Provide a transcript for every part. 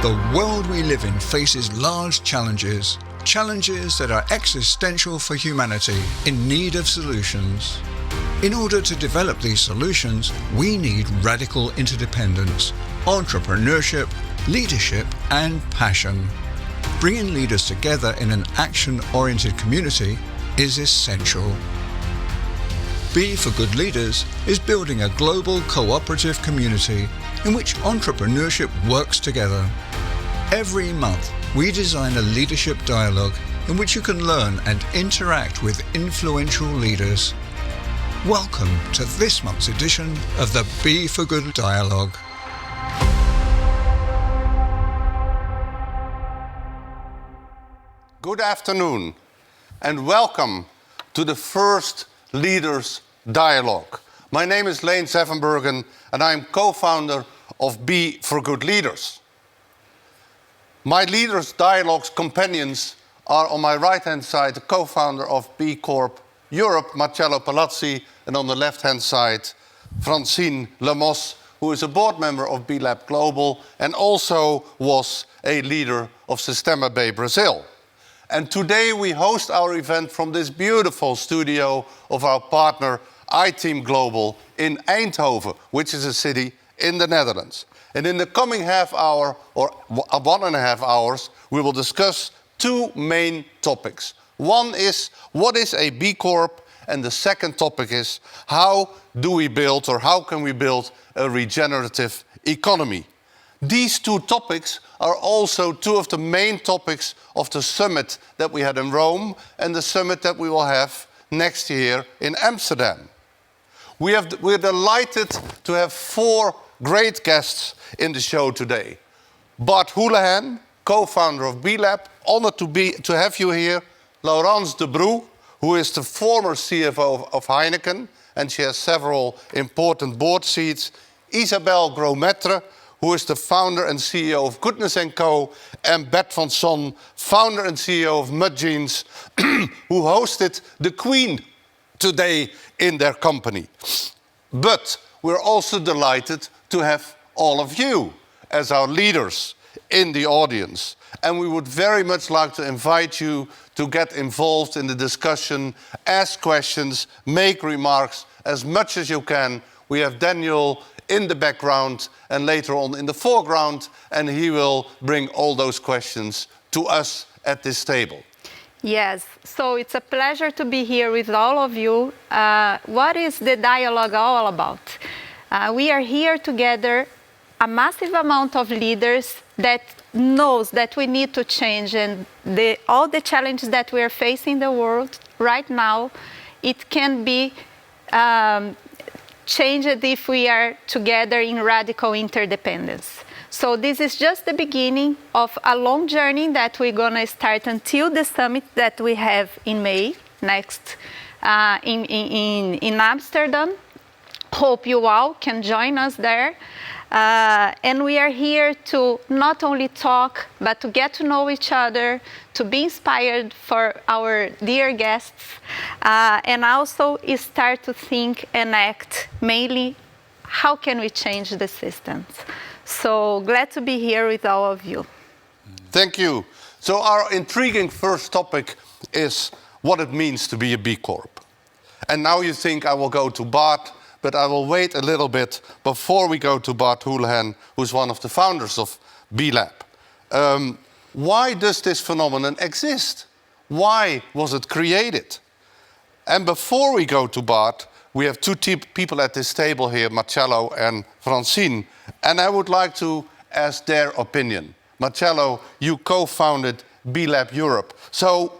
The world we live in faces large challenges that are existential for humanity in need of solutions. In order to develop these solutions, we need radical interdependence, entrepreneurship, leadership, and passion. Bringing leaders together in an action-oriented community is essential. B for Good Leaders is building a global cooperative community in which entrepreneurship works together. Every month, we design a leadership dialogue in which you can learn and interact with influential leaders. Welcome to this month's edition of the B for Good Dialogue. Good afternoon and welcome to the first Leaders Dialogue. My name is Leen Zevenbergen and I'm co-founder of B for Good Leaders. My Leaders Dialogue's companions are on my right-hand side, the co-founder of B Corp Europe, Marcello Palazzi, and on the left-hand side, Francine Lemos, who is a board member of B Lab Global and also was a leader of Sistema B Brazil. And today we host our event from this beautiful studio of our partner iTeam Global in Eindhoven, which is a city in the Netherlands. And in the coming half hour or 1.5 hours, we will discuss two main topics. One is, what is a B Corp? And the second topic is, how do we build or how can we build a regenerative economy? These two topics are also two of the main topics of the summit that we had in Rome and the summit that we will have next year in Amsterdam. We're delighted to have four great guests in the show today. Bart Houlihan, co-founder of B Lab, honored to have you here. Laurence de Broe, who is the former CFO of Heineken, and she has several important board seats. Isabelle Grosmetre, who is the founder and CEO of Goodness & Co. And Bert van Son, founder and CEO of Mud Jeans, who hosted the Queen today in their company. But we're also delighted to have all of you as our leaders in the audience. And we would very much like to invite you to get involved in the discussion, ask questions, make remarks as much as you can. We have Daniel in the background and later on in the foreground, and he will bring all those questions to us at this table. Yes, so it's a pleasure to be here with all of you. What is the dialogue all about? We are here together, a massive amount of leaders that knows that we need to change, and all the challenges that we are facing in the world right now, it can be changed if we are together in radical interdependence. So this is just the beginning of a long journey that we're going to start until the summit that we have in May next in Amsterdam. Hope you all can join us there. And we are here to not only talk, but to get to know each other, to be inspired for our dear guests, and also start to think and act mainly how can we change the systems. So glad to be here with all of you. Thank you. So our intriguing first topic is what it means to be a B Corp. And now you think I will go to Bart, but I will wait a little bit before we go to Bart Houlihan, who's one of the founders of B Lab. Why does this phenomenon exist? Why was it created? And before we go to Bart, we have two people at this table here, Marcello and Francine, and I would like to ask their opinion. Marcello, you co-founded B Lab Europe. So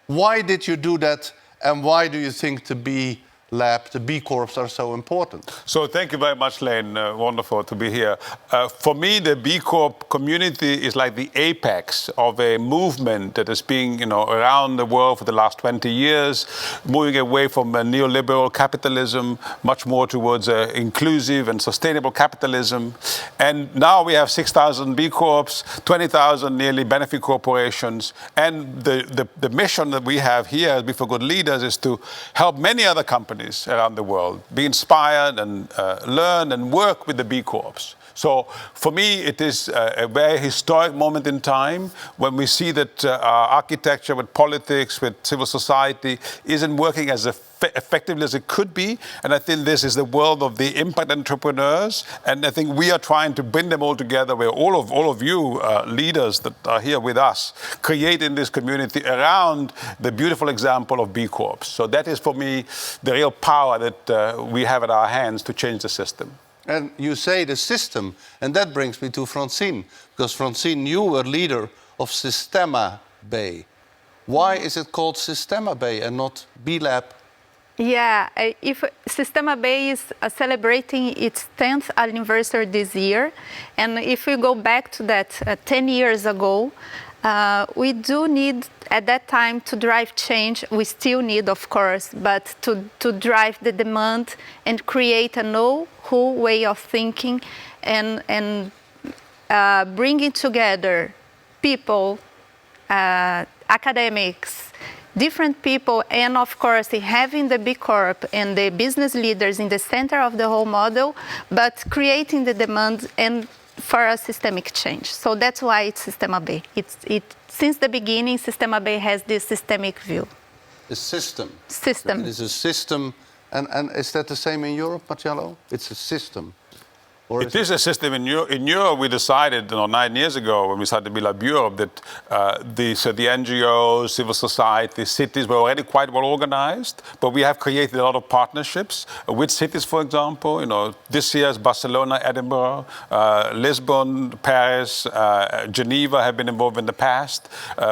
why did you do that, and why do you think the B Lab, the B Corps are so important? So thank you very much, Leen. Wonderful to be here. For me, the B Corp community is like the apex of a movement that has been, around the world for the last 20 years, moving away from neoliberal capitalism, much more towards inclusive and sustainable capitalism. And now we have 6,000 B Corps, 20,000 nearly benefit corporations. And the mission that we have here at B for Good Leaders is to help many other companies companies around the world, be inspired and learn and work with the B Corps. So for me, it is a very historic moment in time when we see that our architecture with politics, with civil society, isn't working as effectively as it could be. And I think this is the world of the impact entrepreneurs. And I think we are trying to bring them all together, where all of you leaders that are here with us, creating this community around the beautiful example of B Corps. So that is, for me, the real power that we have at our hands to change the system. And you say the system, and that brings me to Francine, because Francine, you were leader of Sistema B. Why is it called Sistema B and not B-Lab? Yeah, if Sistema B is celebrating its 10th anniversary this year, and if we go back to that 10 years ago, we do need at that time to drive change. We still need, of course, but to drive the demand and create a whole way of thinking and bringing together people, academics, different people, and of course having the B Corp and the business leaders in the center of the whole model, but creating the demand and for a systemic change. So that's why it's Sistema B. Since the beginning, Sistema B has this systemic view. The system. System. It is a system. And is that the same in Europe, Marcello? It's a system. It is a system. In Europe, we decided 9 years ago when we started B-Lab Europe that the NGOs, civil society, cities were already quite well organized, but we have created a lot of partnerships with cities, for example. This year's Barcelona, Edinburgh, Lisbon, Paris, Geneva have been involved in the past.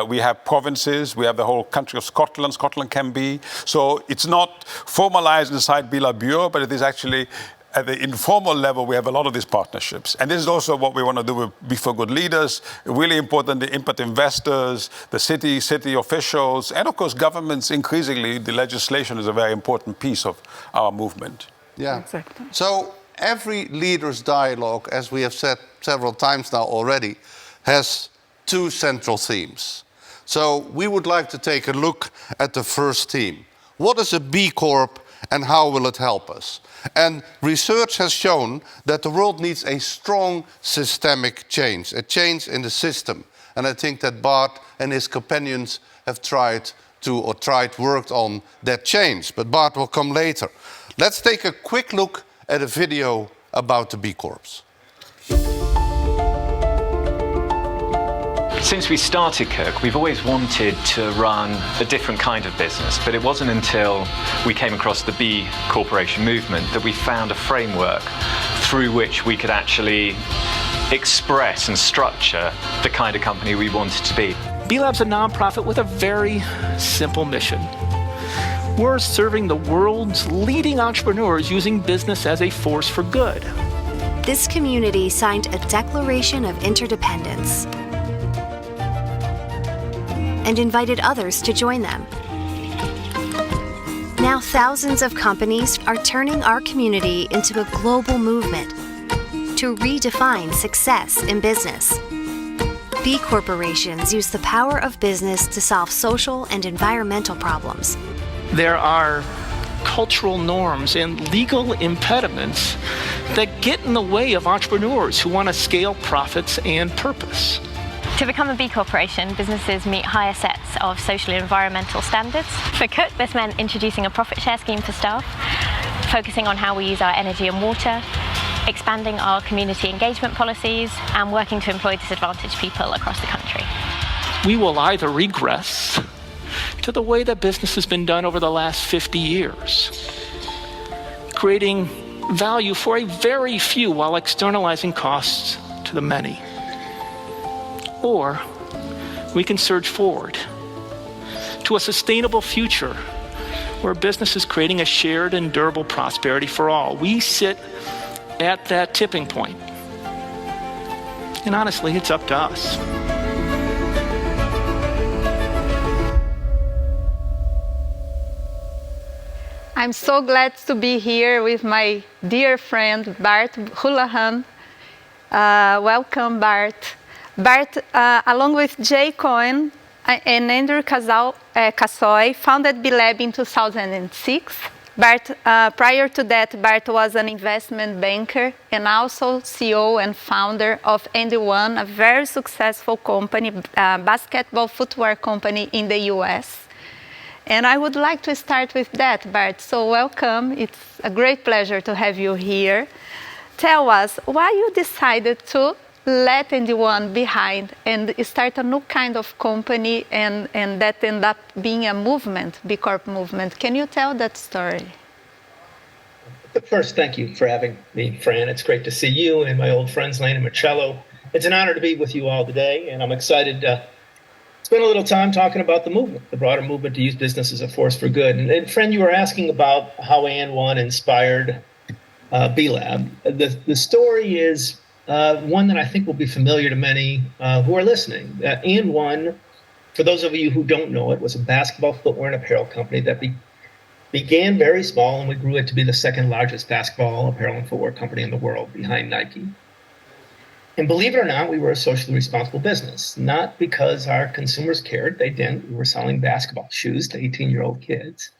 We have provinces. We have the whole country of Scotland. Scotland can be. So it's not formalized inside B-Lab Europe, but it is actually at the informal level, we have a lot of these partnerships. And this is also what we want to do with Be for Good Leaders. Really important, the impact investors, the city officials, and of course, governments. Increasingly, the legislation is a very important piece of our movement. Yeah. Exactly. So every leaders dialogue, as we have said several times now already, has two central themes. So we would like to take a look at the first theme. What is a B Corp and how will it help us? And research has shown that the world needs a strong systemic change, a change in the system. And I think that Bart and his companions have worked on that change. But Bart will come later. Let's take a quick look at a video about the B Corps. Since we started Kirk, we've always wanted to run a different kind of business, but it wasn't until we came across the B Corporation movement that we found a framework through which we could actually express and structure the kind of company we wanted to be. B-Lab's a nonprofit with a very simple mission. We're serving the world's leading entrepreneurs using business as a force for good. This community signed a Declaration of Interdependence and invited others to join them. Now thousands of companies are turning our community into a global movement to redefine success in business. B corporations use the power of business to solve social and environmental problems. There are cultural norms and legal impediments that get in the way of entrepreneurs who want to scale profits and purpose. To become a B Corporation, businesses meet higher sets of social and environmental standards. For Cook, this meant introducing a profit share scheme for staff, focusing on how we use our energy and water, expanding our community engagement policies, and working to employ disadvantaged people across the country. We will either regress to the way that business has been done over the last 50 years, creating value for a very few while externalizing costs to the many. Or we can surge forward to a sustainable future where business is creating a shared and durable prosperity for all. We sit at that tipping point. And honestly, it's up to us. I'm so glad to be here with my dear friend Bart Houlihan. Welcome, Bart. Bart, along with Jay Cohen and Andrew Cassoy, founded B-Lab in 2006. Bart, prior to that, Bart was an investment banker and also CEO and founder of Ep1, a very successful company, basketball footwear company in the US. And I would like to start with that, Bart. So welcome. It's a great pleasure to have you here. Tell us why you decided to let Ep1 behind and start a new kind of company and that ended up being a movement, B Corp movement. Can you tell that story? First, thank you for having me, Fran. It's great to see you and my old friends, Lane and Marcello. It's an honor to be with you all today, and I'm excited to spend a little time talking about the movement, the broader movement to use business as a force for good. And Fran, you were asking about how Ep1 inspired B-Lab. The story is one that I think will be familiar to many who are listening. Ep1, for those of you who don't know it, was a basketball footwear and apparel company that began very small, and we grew it to be the second largest basketball apparel and footwear company in the world behind Nike. And believe it or not, we were a socially responsible business, not because our consumers cared. They didn't. We were selling basketball shoes to 18-year-old kids.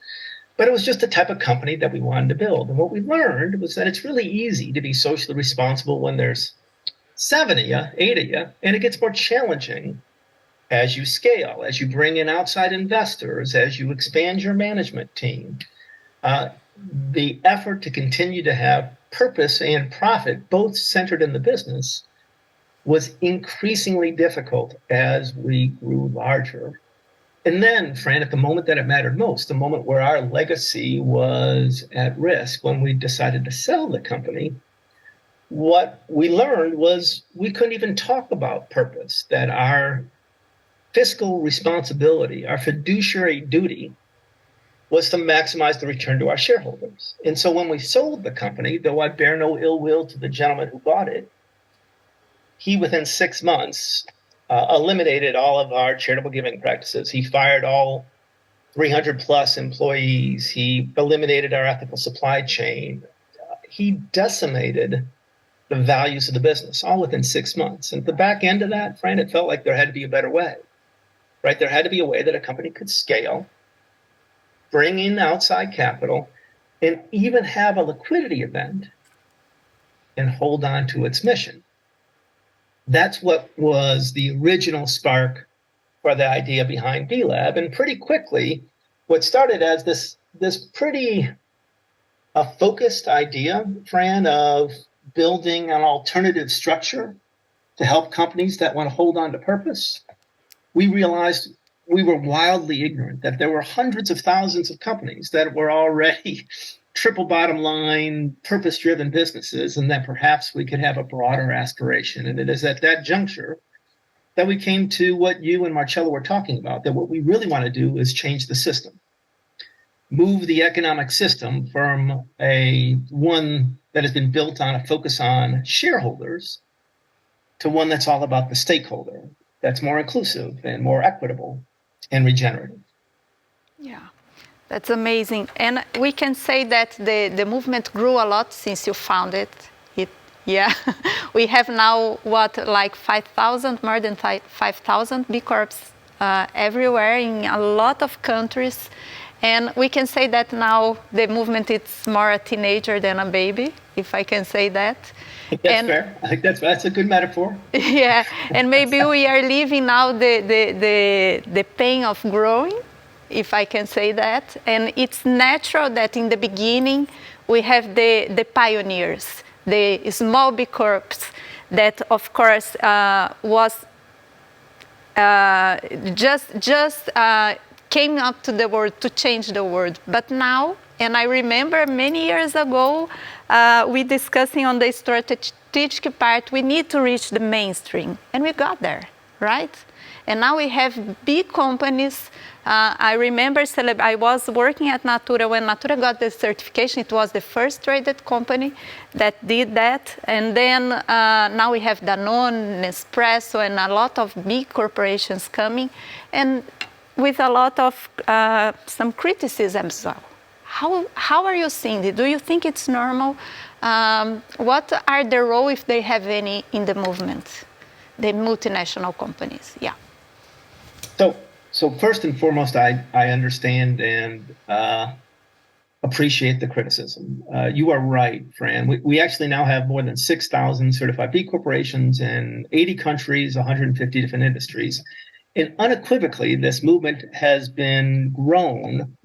But it was just the type of company that we wanted to build. And what we learned was that it's really easy to be socially responsible when there's 7 of you, 8 of you, and it gets more challenging as you scale, as you bring in outside investors, as you expand your management team. The effort to continue to have purpose and profit, both centered in the business, was increasingly difficult as we grew larger. And then, Fran, at the moment that it mattered most, the moment where our legacy was at risk, when we decided to sell the company, what we learned was we couldn't even talk about purpose, that our fiscal responsibility, our fiduciary duty, was to maximize the return to our shareholders. And so when we sold the company, though I bear no ill will to the gentleman who bought it, he, within 6 months, eliminated all of our charitable giving practices. He fired all 300 plus employees. He eliminated our ethical supply chain. He decimated the values of the business, all within 6 months. And at the back end of that, Fran, it felt like there had to be a better way, right? There had to be a way that a company could scale, bring in outside capital, and even have a liquidity event and hold on to its mission. That's what was the original spark for the idea behind B-Lab. And pretty quickly, what started as this pretty focused idea, Fran, of building an alternative structure to help companies that want to hold on to purpose, we realized we were wildly ignorant that there were hundreds of thousands of companies that were already triple bottom line, purpose-driven businesses, and that perhaps we could have a broader aspiration. And it is at that juncture that we came to what you and Marcello were talking about, that what we really want to do is change the system, move the economic system from one that has been built on a focus on shareholders to one that's all about the stakeholder, that's more inclusive and more equitable and regenerative. Yeah. That's amazing. And we can say that the movement grew a lot since you founded it. Yeah. We have now, like 5,000, more than 5,000 B Corps everywhere in a lot of countries. And we can say that now the movement is more a teenager than a baby, if I can say that. I think that's fair. I think that's a good metaphor. Yeah. And maybe we are living now the pain of growing, if I can say that. And it's natural that in the beginning we have the pioneers, the small B Corps that, of course, was just came up to the world to change the world. But now, and I remember many years ago, we discussing on the strategic part, we need to reach the mainstream. And we got there, right? And now we have big companies. I remember I was working at Natura when Natura got the certification. It was the first traded company that did that. And then now we have Danone, Nespresso, and a lot of big corporations coming, and with a lot of some criticism as well. How are you seeing it? Do you think it's normal? What are the role, if they have any, in the movement, the multinational companies? Yeah. So first and foremost, I understand and appreciate the criticism. You are right, Fran. We actually now have more than 6,000 certified B corporations in 80 countries, 150 different industries. And unequivocally, this movement has been grown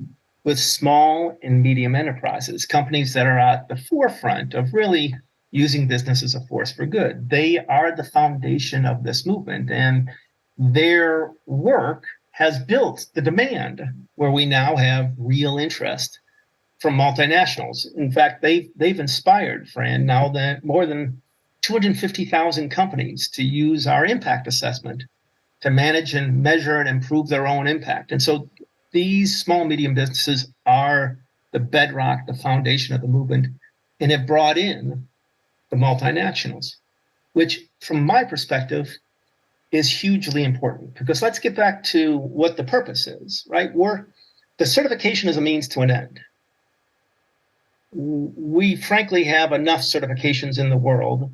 with small and medium enterprises, companies that are at the forefront of really using business as a force for good. They are the foundation of this movement, and their work has built the demand where we now have real interest from multinationals. In fact, they've inspired, Fran, now that more than 250,000 companies to use our impact assessment to manage and measure and improve their own impact. And so these small and medium businesses are the bedrock, the foundation of the movement, and have brought in the multinationals, which from my perspective is hugely important, because let's get back to what the purpose is, right? The certification is a means to an end. We frankly have enough certifications in the world.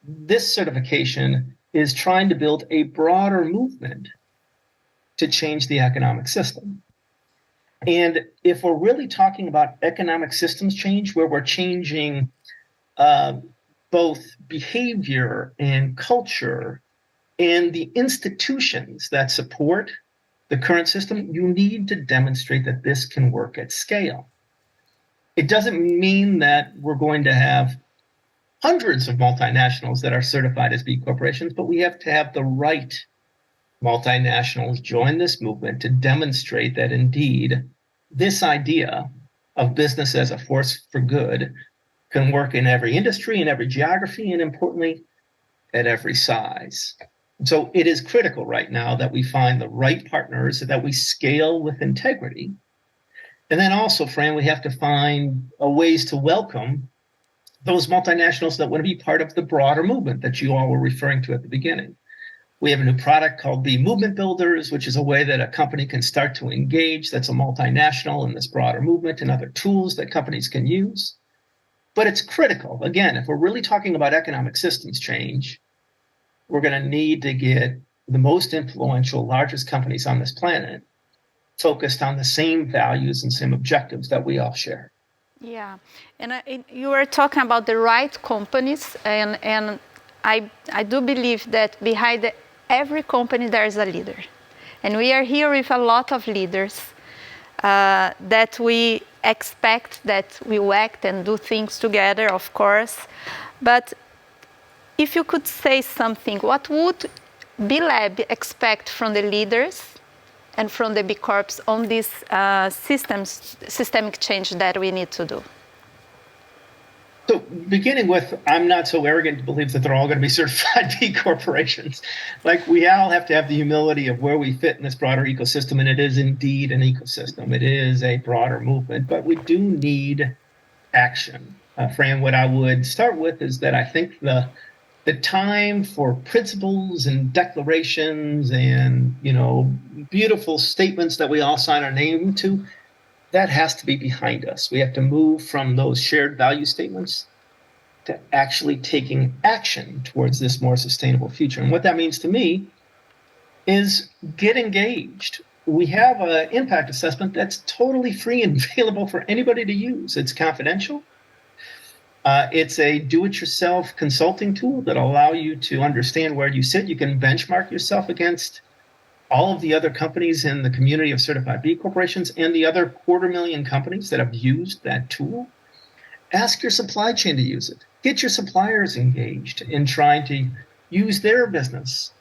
This certification is trying to build a broader movement to change the economic system. And if we're really talking about economic systems change, where we're changing both behavior and culture and the institutions that support the current system, you need to demonstrate that this can work at scale. It doesn't mean that we're going to have hundreds of multinationals that are certified as B corporations, but we have to have the right multinationals join this movement to demonstrate that indeed this idea of business as a force for good can work in every industry, in every geography, and importantly, at every size. So it is critical right now that we find the right partners, that we scale with integrity. And then also, Fran, we have to find ways to welcome those multinationals that want to be part of the broader movement that you all were referring to at the beginning. We have a new product called B Movement Builders, which is a way that a company can start to engage that's a multinational in this broader movement, and other tools that companies can use. But it's critical. Again, if we're really talking about economic systems change, we're going to need to get the most influential, largest companies on this planet focused on the same values and same objectives that we all share. Yeah, and you were talking about the right companies, and I do believe that behind every company there is a leader. And we are here with a lot of leaders that we expect that we will act and do things together, of course. But if you could say something, what would B-Lab expect from the leaders and from the B Corps on this systemic change that we need to do? So beginning with, I'm not so arrogant to believe that they're all going to be certified B corporations. Like, we all have to have the humility of where we fit in this broader ecosystem, and it is indeed an ecosystem. It is a broader movement, but we do need action. Fran, what I would start with is that I think the time for principles and declarations and, beautiful statements that we all sign our name to, that has to be behind us. We have to move from those shared value statements to actually taking action towards this more sustainable future. And what that means to me is get engaged. We have an impact assessment that's totally free and available for anybody to use. It's confidential. It's a do-it-yourself consulting tool that will allow you to understand where you sit. You can benchmark yourself against all of the other companies in the community of certified B corporations and the other 250,000 companies that have used that tool. Ask your supply chain to use it. Get your suppliers engaged in trying to use their business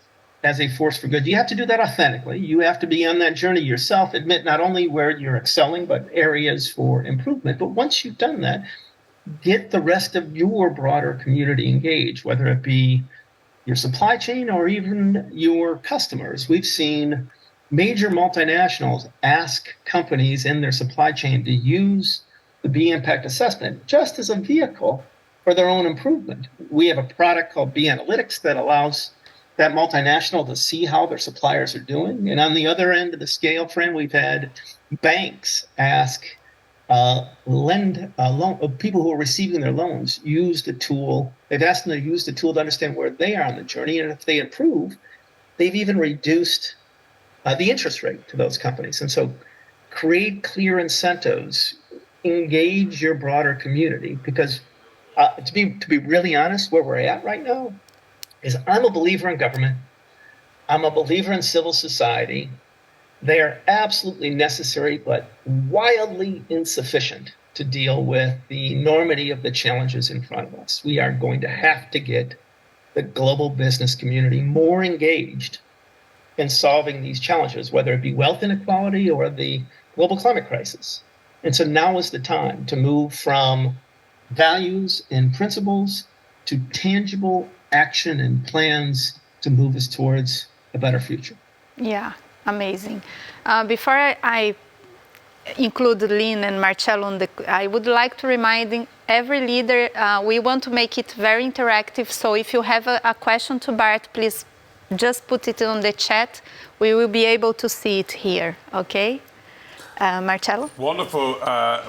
as a force for good. You have to do that authentically. You have to be on that journey yourself, admit not only where you're excelling, but areas for improvement. But once you've done that, get the rest of your broader community engaged, whether it be your supply chain or even your customers. We've seen major multinationals ask companies in their supply chain to use the B Impact Assessment just as a vehicle for their own improvement. We have a product called B Analytics that allows that multinational to see how their suppliers are doing. And on the other end of the scale, friend, we've had banks ask people who are receiving their loans use the tool. They've asked them to use the tool to understand where they are on the journey, and if they improve, they've even reduced the interest rate to those companies. And so create clear incentives engage your broader community, because to be really honest, where we're at right now is I'm a believer in government. I'm a believer in civil society. They are absolutely necessary, but wildly insufficient to deal with the enormity of the challenges in front of us. We are going to have to get the global business community more engaged in solving these challenges, whether it be wealth inequality or the global climate crisis. And so now is the time to move from values and principles to tangible action and plans to move us towards a better future. Yeah, amazing. Before I include Lynn and Marcello, I would like to remind every leader, we want to make it very interactive. So if you have a question to Bart, please just put it on the chat. We will be able to see it here, okay? Marcello? Wonderful,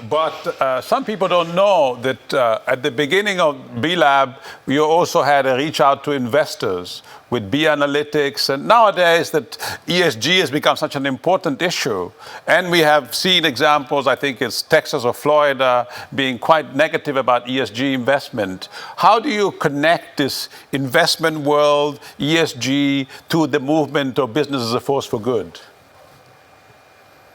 but some people don't know that at the beginning of B-Lab, we also had a reach out to investors with B Analytics, and nowadays that ESG has become such an important issue, and we have seen examples, I think it's Texas or Florida, being quite negative about ESG investment. How do you connect this investment world, ESG, to the movement of business as a force for good?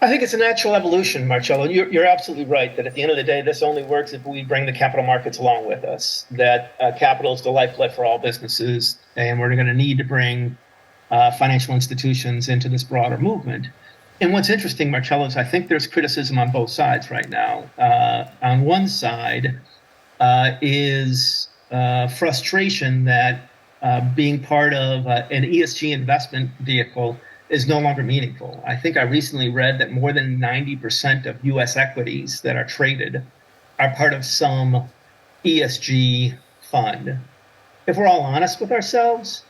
I think it's a natural evolution, Marcello. You're absolutely right that at the end of the day, this only works if we bring the capital markets along with us, that capital is the lifeblood for all businesses, and we're going to need to bring financial institutions into this broader movement. And what's interesting, Marcello, is I think there's criticism on both sides right now. On one side is frustration that being part of an ESG investment vehicle is no longer meaningful. I think I recently read that more than 90% of U.S. equities that are traded are part of some ESG fund. If we're all honest with ourselves,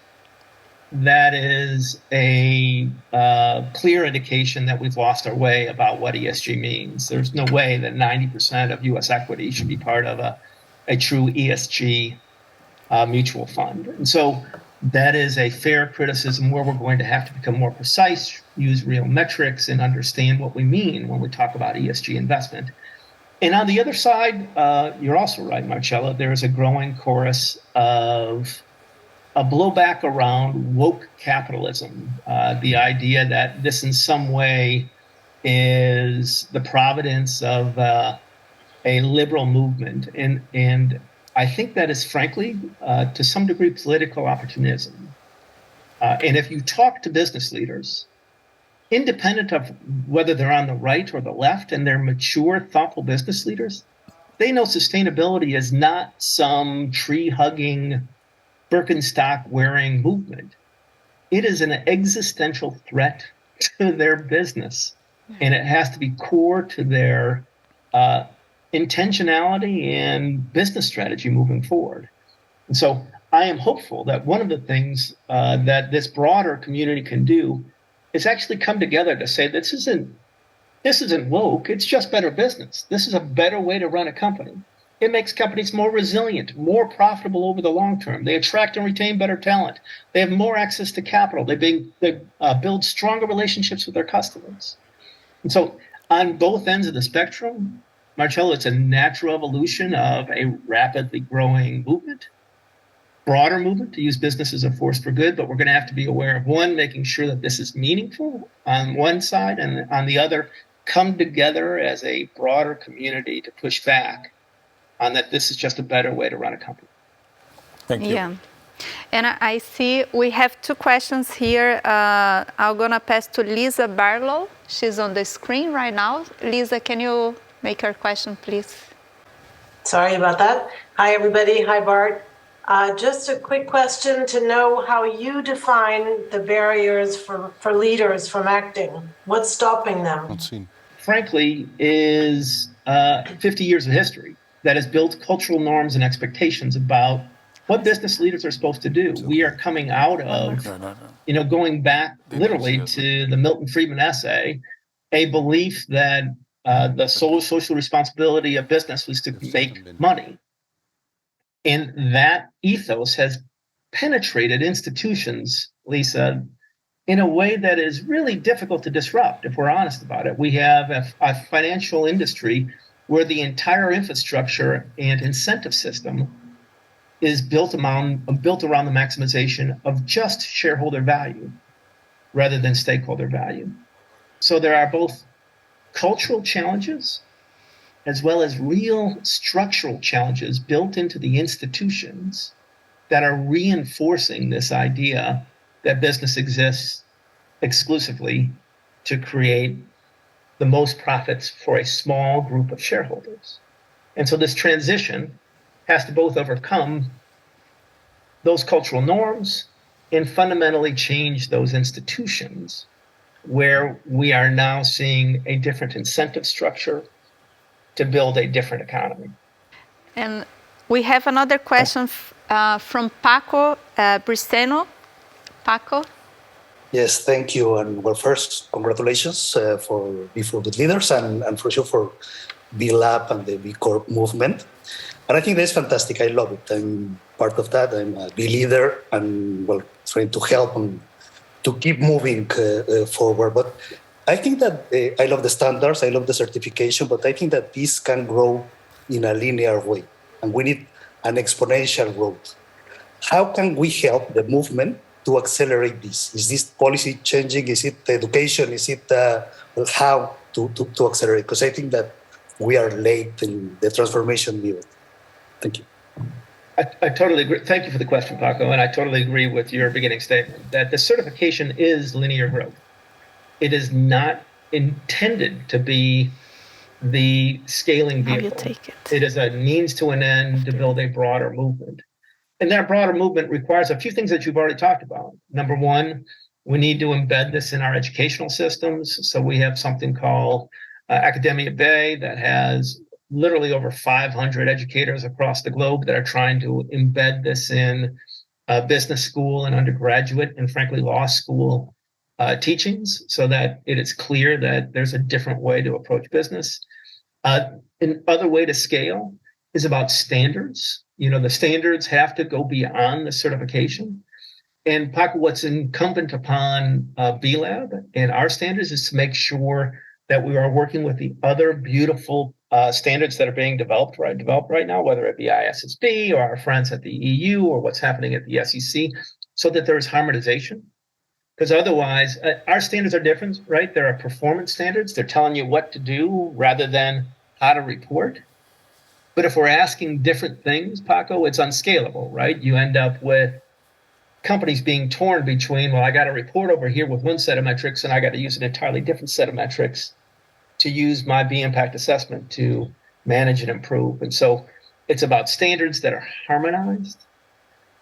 that is a clear indication that we've lost our way about what ESG means. There's no way that 90% of U.S. equity should be part of a true ESG mutual fund. And so that is a fair criticism where we're going to have to become more precise, use real metrics, and understand what we mean when we talk about ESG investment. And on the other side, you're also right, Marcello, there is a growing chorus of a blowback around woke capitalism, the idea that this in some way is the providence of a liberal movement. And I think that is, frankly, to some degree, political opportunism. And if you talk to business leaders, independent of whether they're on the right or the left, and they're mature, thoughtful business leaders, they know sustainability is not some tree-hugging, Birkenstock-wearing movement. It is an existential threat to their business, and it has to be core to their intentionality and business strategy moving forward. And so I am hopeful that one of the things that this broader community can do is actually come together to say this isn't woke, it's just better business. This is a better way to run a company. It makes companies more resilient, more profitable over the long term. They attract and retain better talent. They have more access to capital. They build stronger relationships with their customers. And so on both ends of the spectrum, Marcello, it's a natural evolution of a rapidly growing movement, broader movement to use business as a force for good, but we're going to have to be aware of, one, making sure that this is meaningful on one side, and on the other, come together as a broader community to push back on that this is just a better way to run a company. Thank you. Yeah. And I see we have two questions here. I'm going to pass to Lisa Barlow. She's on the screen right now. Lisa, can you make her question, please? Sorry about that. Hi, everybody. Hi, Bart. Just a quick question to know how you define the barriers for leaders from acting. What's stopping them? Frankly, is 50 years of history that has built cultural norms and expectations about what business leaders are supposed to do. We are coming out of, going back literally to the Milton Friedman essay, a belief that the sole social responsibility of business was to make money. And that ethos has penetrated institutions, Lisa, in a way that is really difficult to disrupt, if we're honest about it. We have a financial industry where the entire infrastructure and incentive system is built around the maximization of just shareholder value rather than stakeholder value. So there are both cultural challenges as well as real structural challenges built into the institutions that are reinforcing this idea that business exists exclusively to create the most profits for a small group of shareholders. And so this transition has to both overcome those cultural norms and fundamentally change those institutions where we are now seeing a different incentive structure to build a different economy. And we have another question from Paco Briceno. Paco? Yes, thank you. And well, first, congratulations for Be for Good Leaders and for sure for B Lab and the B Corp movement. And I think that's fantastic. I love it. I'm part of that. I'm a B leader and well, trying to help and to keep moving forward. But I think that I love the standards, I love the certification, but I think that this can grow in a linear way. And we need an exponential growth. How can we help the movement to accelerate this? Is this policy changing? Is it education? Is it how to accelerate? Because I think that we are late in the transformation period. Thank you. I totally agree. Thank you for the question, Paco. And I totally agree with your beginning statement that the certification is linear growth. It is not intended to be the scaling vehicle. How you take it. It is a means to an end to build a broader movement. And that broader movement requires a few things that you've already talked about. Number one, we need to embed this in our educational systems. So we have something called Academia Bay that has literally over 500 educators across the globe that are trying to embed this in business school and undergraduate and frankly law school teachings so that it is clear that there's a different way to approach business. Another way to scale is about standards. You know, the standards have to go beyond the certification. And Paco, what's incumbent upon B Lab and our standards is to make sure that we are working with the other beautiful standards that are being developed right now, whether it be ISSB or our friends at the EU or what's happening at the SEC, so that there is harmonization. Because otherwise, our standards are different, right? There are performance standards. They're telling you what to do rather than how to report. But if we're asking different things, Paco, it's unscalable, right? You end up with companies being torn between, well, I got to report over here with one set of metrics and I got to use an entirely different set of metrics to use my B impact assessment to manage and improve. And so it's about standards that are harmonized,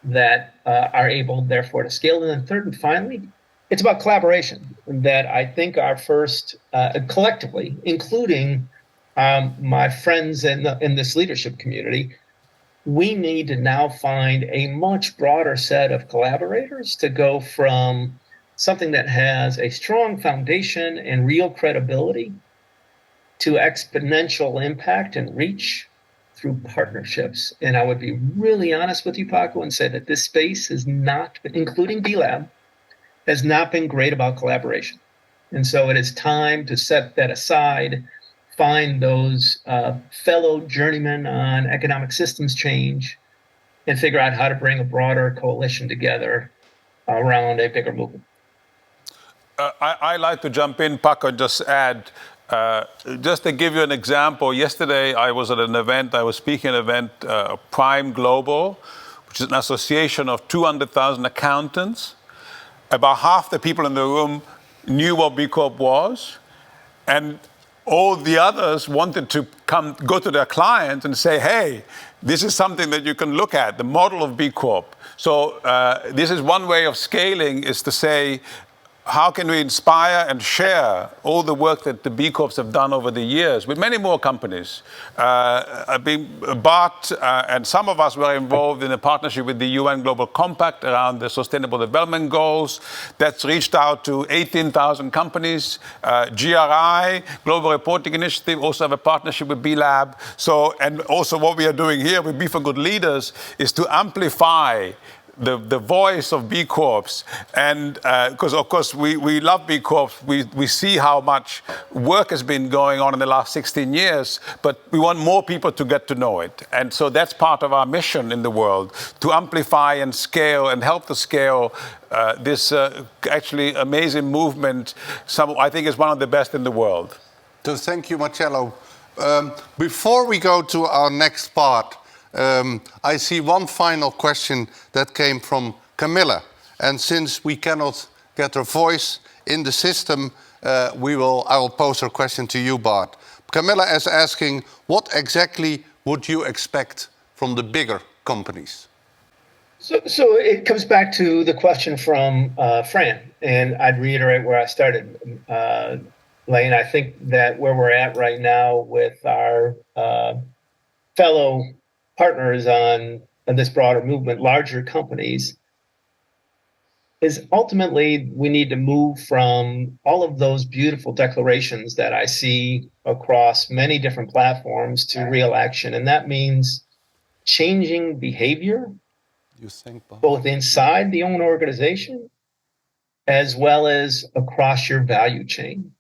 that are able, therefore, to scale. And then third and finally, it's about collaboration that I think our first, collectively, including my friends in this leadership community, we need to now find a much broader set of collaborators to go from something that has a strong foundation and real credibility to exponential impact and reach through partnerships. And I would be really honest with you, Paco, and say that this space has not, including B Lab, has not been great about collaboration. And so it is time to set that aside, find those fellow journeymen on economic systems change, and figure out how to bring a broader coalition together around a bigger movement. I like to jump in, Paco, and just add, just to give you an example, yesterday I was at an event, I was speaking at an event, Prime Global, which is an association of 200,000 accountants. About half the people in the room knew what B Corp was, and all the others wanted to go to their clients and say, hey, this is something that you can look at, the model of B Corp. So this is one way of scaling, is to say, how can we inspire and share all the work that the B Corps have done over the years with many more companies? Bart and some of us were involved in a partnership with the UN Global Compact around the Sustainable Development Goals. That's reached out to 18,000 companies. GRI, Global Reporting Initiative, also have a partnership with B Lab. So, and also what we are doing here with Be for Good Leaders is to amplify the voice of B Corps. And because, of course, we love B Corps. We see how much work has been going on in the last 16 years, but we want more people to get to know it. And so that's part of our mission in the world, to amplify and scale and help to scale this actually amazing movement. I think is one of the best in the world. So thank you, Marcello. Before we go to our next part, I see one final question that came from Camilla. And since we cannot get her voice in the system, I will pose her question to you, Bart. Camilla is asking, what exactly would you expect from the bigger companies? So it comes back to the question from Fran, and I'd reiterate where I started. Lane, I think that where we're at right now with our fellow partners on this broader movement, larger companies, is ultimately we need to move from all of those beautiful declarations that I see across many different platforms to real action. And that means changing behavior, both inside the own organization as well as across your value chain,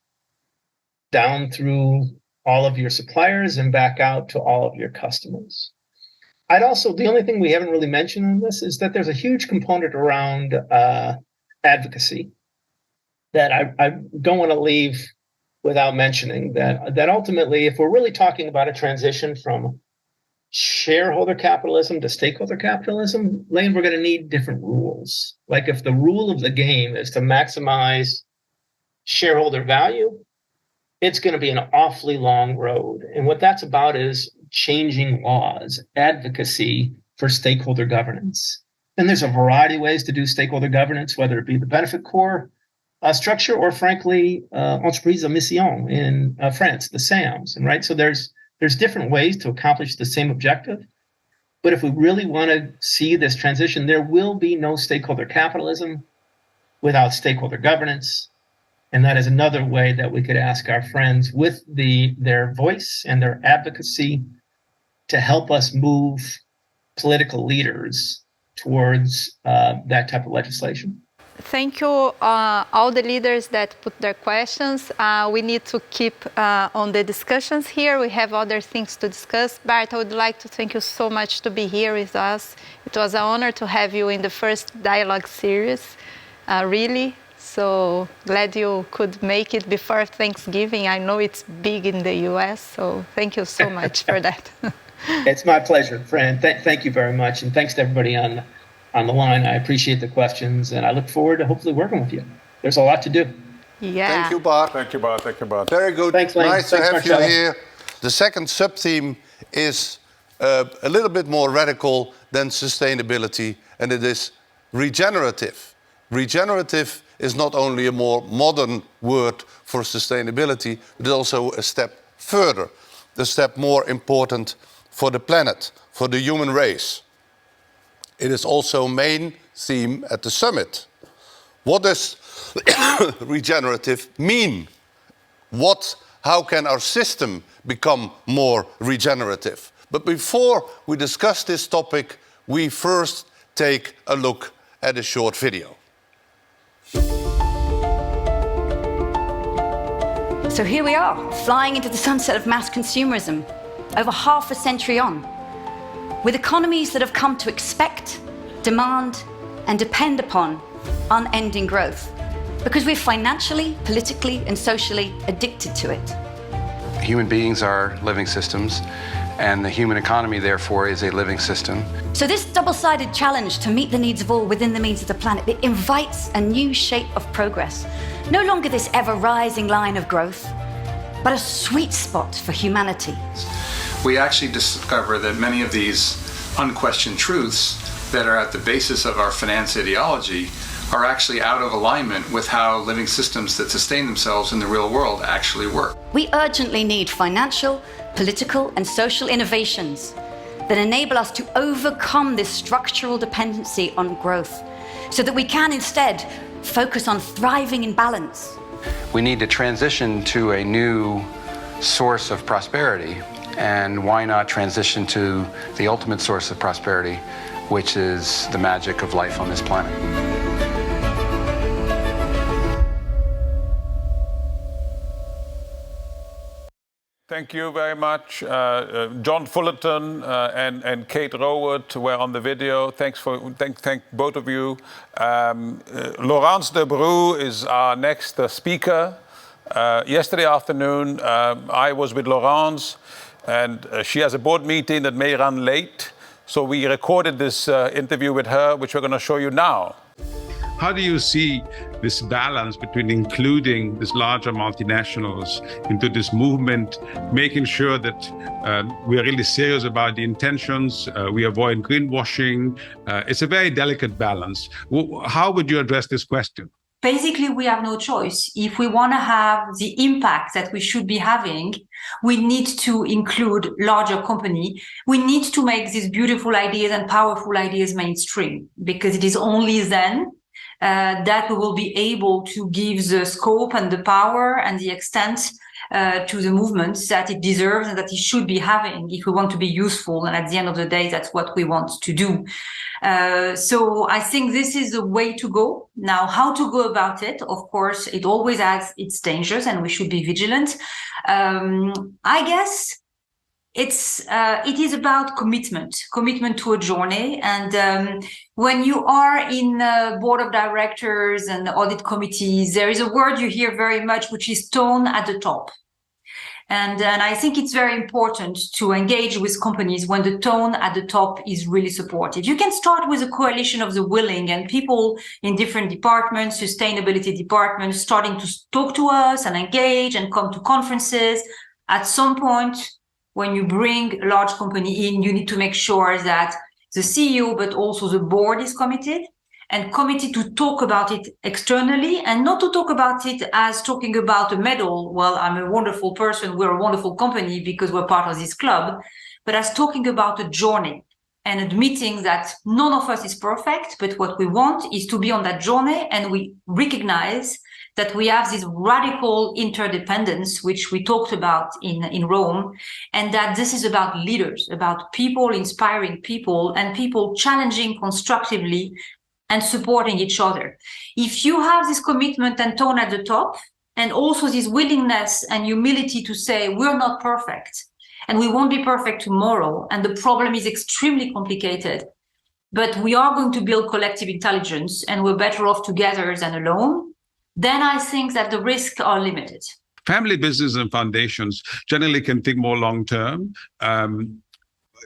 down through all of your suppliers and back out to all of your customers. The only thing we haven't really mentioned in this is that there's a huge component around advocacy that I don't want to leave without mentioning, that ultimately, if we're really talking about a transition from shareholder capitalism to stakeholder capitalism, Lane, we're going to need different rules. Like if the rule of the game is to maximize shareholder value, it's going to be an awfully long road. And what that's about is changing laws, advocacy for stakeholder governance. And there's a variety of ways to do stakeholder governance, whether it be the benefit core structure or, frankly, entreprise à mission in France, the SAMs. And right, so there's different ways to accomplish the same objective. But if we really want to see this transition, there will be no stakeholder capitalism without stakeholder governance. And that is another way that we could ask our friends with their voice and their advocacy to help us move political leaders towards that type of legislation. Thank you, all the leaders that put their questions. We need to keep on the discussions here. We have other things to discuss. Bart, I would like to thank you so much to be here with us. It was an honor to have you in the first dialogue series, really. So glad you could make it before Thanksgiving. I know it's big in the US, so thank you so much for that. It's my pleasure, Fran. Thank you very much. And thanks to everybody on the line. I appreciate the questions, and I look forward to hopefully working with you. There's a lot to do. Yeah. Thank you, Bart. Thank you, Bart. Thank you, Bart. Very good. Thanks, Lane. Nice to have you here. The second sub-theme is a little bit more radical than sustainability, and it is regenerative. Regenerative is not only a more modern word for sustainability, but also a step further, the step more important for the planet, for the human race. It is also main theme at the summit. What does regenerative mean? How can our system become more regenerative? But before we discuss this topic, we first take a look at a short video. So here we are, flying into the sunset of mass consumerism, over half a century on, with economies that have come to expect, demand, and depend upon unending growth, because we're financially, politically, and socially addicted to it. Human beings are living systems, and the human economy, therefore, is a living system. So this double-sided challenge to meet the needs of all within the means of the planet, it invites a new shape of progress. No longer this ever-rising line of growth, but a sweet spot for humanity. We actually discover that many of these unquestioned truths that are at the basis of our finance ideology are actually out of alignment with how living systems that sustain themselves in the real world actually work. We urgently need financial, political, and social innovations that enable us to overcome this structural dependency on growth, so that we can instead focus on thriving in balance. We need to transition to a new source of prosperity, and why not transition to the ultimate source of prosperity, which is the magic of life on this planet. Thank you very much. John Fullerton and Kate Rowett were on the video. Thank both of you. Laurence de Brou is our next speaker. Yesterday afternoon, I was with Laurence, and she has a board meeting that may run late. So we recorded this interview with her, which we're going to show you now. How do you see this balance between including these larger multinationals into this movement, making sure that we are really serious about the intentions, we avoid greenwashing? It's a very delicate balance. How would you address this question? Basically, we have no choice. If we want to have the impact that we should be having, we need to include larger company. We need to make these beautiful ideas and powerful ideas mainstream, because it is only then that we will be able to give the scope and the power and the extent to the movement that it deserves and that it should be having if we want to be useful. And at the end of the day, that's what we want to do. So I think this is the way to go. Now, how to go about it? Of course, it always has its dangers and we should be vigilant. I guess it is about commitment to a journey. And when you are in a board of directors and audit committees, there is a word you hear very much, which is tone at the top. And I think it's very important to engage with companies when the tone at the top is really supportive. You can start with a coalition of the willing and people in different departments, sustainability departments, starting to talk to us and engage and come to conferences. At some point, when you bring a large company in, you need to make sure that the CEO, but also the board is committed to talk about it externally, and not to talk about it as talking about a medal. Well, I'm a wonderful person, we're a wonderful company because we're part of this club, but as talking about a journey and admitting that none of us is perfect, but what we want is to be on that journey, and we recognize that we have this radical interdependence, which we talked about in Rome, and that this is about leaders, about people inspiring people and people challenging constructively and supporting each other. If you have this commitment and tone at the top, and also this willingness and humility to say, we're not perfect, and we won't be perfect tomorrow, and the problem is extremely complicated, but we are going to build collective intelligence, and we're better off together than alone, then I think that the risks are limited. Family business and foundations generally can think more long-term.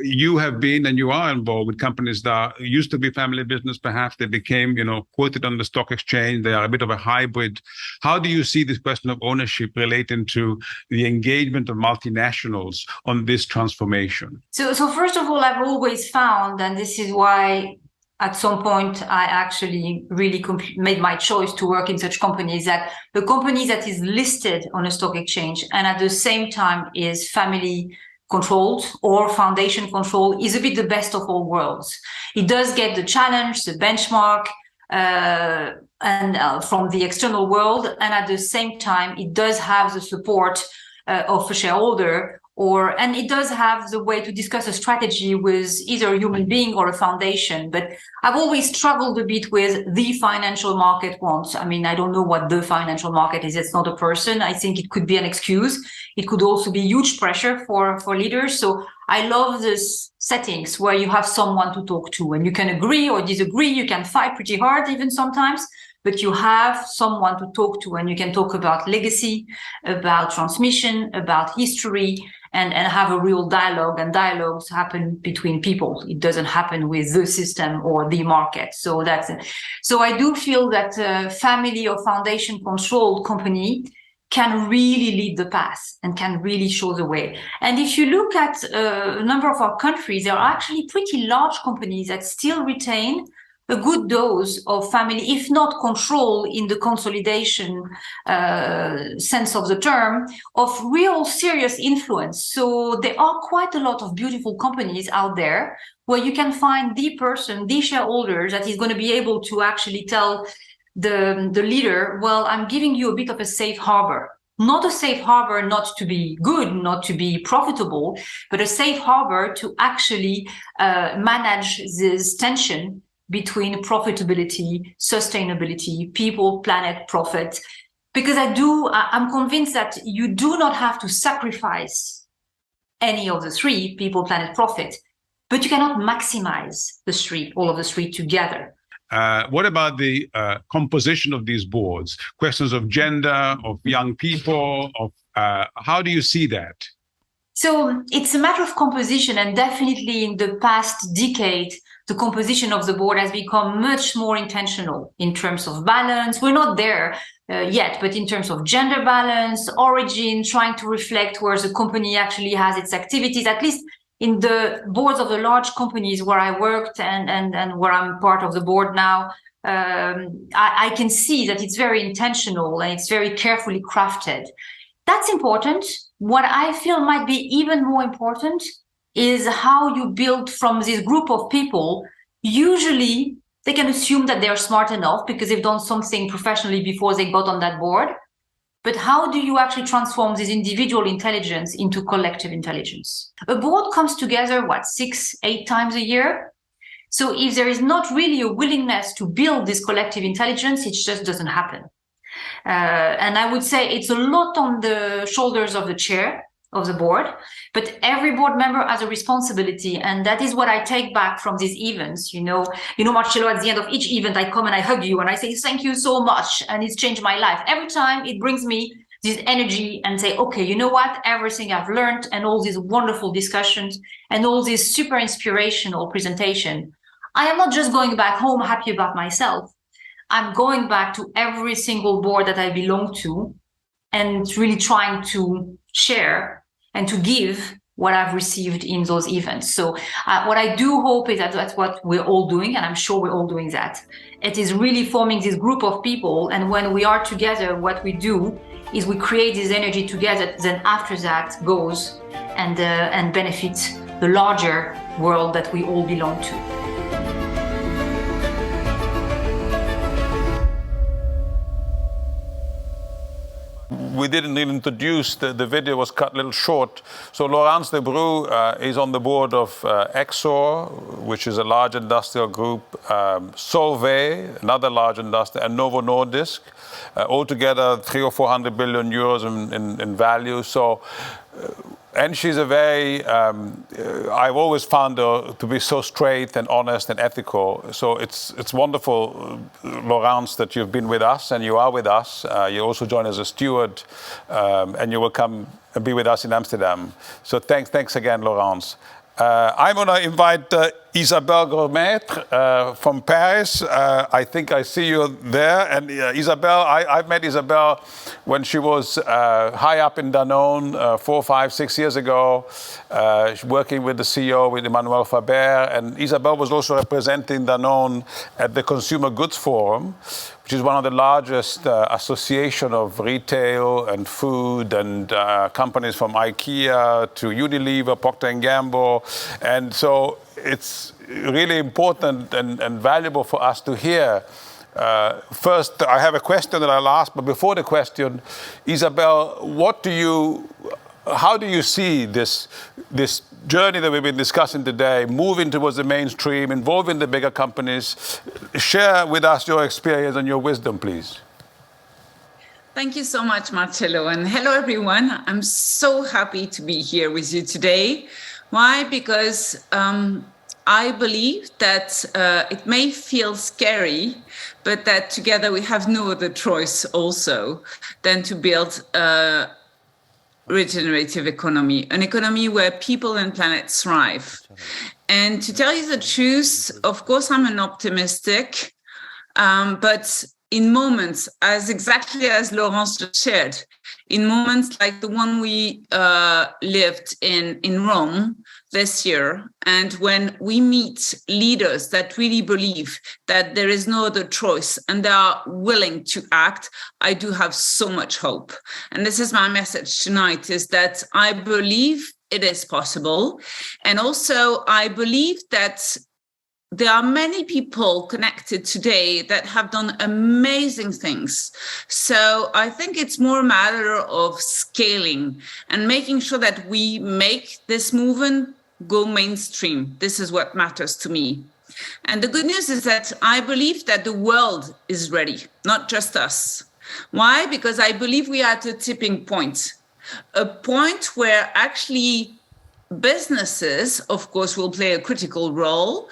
You have been and you are involved with companies that used to be family business. Perhaps they became, quoted on the stock exchange. They are a bit of a hybrid. How do you see this question of ownership relating to the engagement of multinationals on this transformation? So first of all, I've always found, and this is why at some point I actually really made my choice to work in such companies, that the company that is listed on a stock exchange and at the same time is family controlled or foundation control is a bit the best of all worlds. It does get the challenge, the benchmark, and from the external world, and at the same time, it does have the support of a shareholder, and it does have the way to discuss a strategy with either a human being or a foundation. But I've always struggled a bit with the financial market wants. I mean, I don't know what the financial market is. It's not a person. I think it could be an excuse. It could also be huge pressure for leaders. So I love these settings where you have someone to talk to, and you can agree or disagree. You can fight pretty hard even sometimes, but you have someone to talk to, and you can talk about legacy, about transmission, about history, and have a real dialogue. And dialogues happen between people. It doesn't happen with the system or the market. So I do feel that a family or foundation controlled company can really lead the path and can really show the way. And if you look at a number of our countries, there are actually pretty large companies that still retain a good dose of family, if not control in the consolidation sense of the term, of real serious influence. So there are quite a lot of beautiful companies out there where you can find the person, the shareholder that is going to be able to actually tell the leader, well, I'm giving you a bit of a safe harbor. not a safe harbor not to be good, not to be profitable, but a safe harbor to actually manage this tension between profitability, sustainability, people, planet, profit. Because I'm convinced that you do not have to sacrifice any of the three, people, planet, profit, but you cannot maximize all of the three together. What about the composition of these boards? Questions of gender, of young people, of how do you see that? So it's a matter of composition, and definitely in the past decade, the composition of the board has become much more intentional in terms of balance. We're not there yet, but in terms of gender balance, origin, trying to reflect where the company actually has its activities, at least in the boards of the large companies where I worked and where I'm part of the board now, I can see that it's very intentional and it's very carefully crafted. That's important. What I feel might be even more important is how you build from this group of people. Usually they can assume that they're smart enough because they've done something professionally before they got on that board. But how do you actually transform this individual intelligence into collective intelligence? A board comes together, 6-8 times a year? So if there is not really a willingness to build this collective intelligence, it just doesn't happen. And I would say it's a lot on the shoulders of the chair of the board, but every board member has a responsibility. And that is what I take back from these events. Marcello, at the end of each event, I come and I hug you and I say, thank you so much. And it's changed my life. Every time it brings me this energy and say, okay, you know what? Everything I've learned and all these wonderful discussions and all this super inspirational presentation, I am not just going back home happy about myself. I'm going back to every single board that I belong to and really trying to share and to give what I've received in those events. So what I do hope is that that's what we're all doing, and I'm sure we're all doing that. It is really forming this group of people, and when we are together, what we do is we create this energy together, then after that goes and benefits the larger world that we all belong to. We didn't even introduce, the video was cut a little short. So Laurence Debreu is on the board of Exor, which is a large industrial group, Solvay, another large industrial, and Novo Nordisk, altogether 300 or 400 billion euros in value. So, and she's a very, I've always found her to be so straight and honest and ethical. So it's wonderful, Laurence, that you've been with us and you are with us. You also join as a steward and you will come and be with us in Amsterdam. So thanks again, Laurence. I'm going to invite Isabelle Gourmaitre from Paris. I think I see you there. And Isabelle, I've met Isabelle when she was high up in Danone 4, 5, 6 years ago, working with the CEO, with Emmanuel Faber. And Isabelle was also representing Danone at the Consumer Goods Forum, which is one of the largest association of retail and food and companies from IKEA to Unilever, Procter & Gamble. And so it's really important and valuable for us to hear. First, I have a question that I'll ask, but before the question, Isabelle, how do you see this journey that we've been discussing today, moving towards the mainstream, involving the bigger companies? Share with us your experience and your wisdom, please. Thank you so much, Marcello, and hello, everyone. I'm so happy to be here with you today. Why? Because I believe that it may feel scary, but that together we have no other choice also than to build a regenerative economy, an economy where people and planet thrive. And to tell you the truth, of course, I'm an optimistic, but in moments, exactly as Laurence just shared, in moments like the one we lived in Rome this year, and when we meet leaders that really believe that there is no other choice and they are willing to act, I do have so much hope. And this is my message tonight, is that I believe it is possible. And also I believe that there are many people connected today that have done amazing things. So I think it's more a matter of scaling and making sure that we make this movement go mainstream. This is what matters to me. And the good news is that I believe that the world is ready, not just us. Why? Because I believe we are at a tipping point, a point where actually businesses, of course, will play a critical role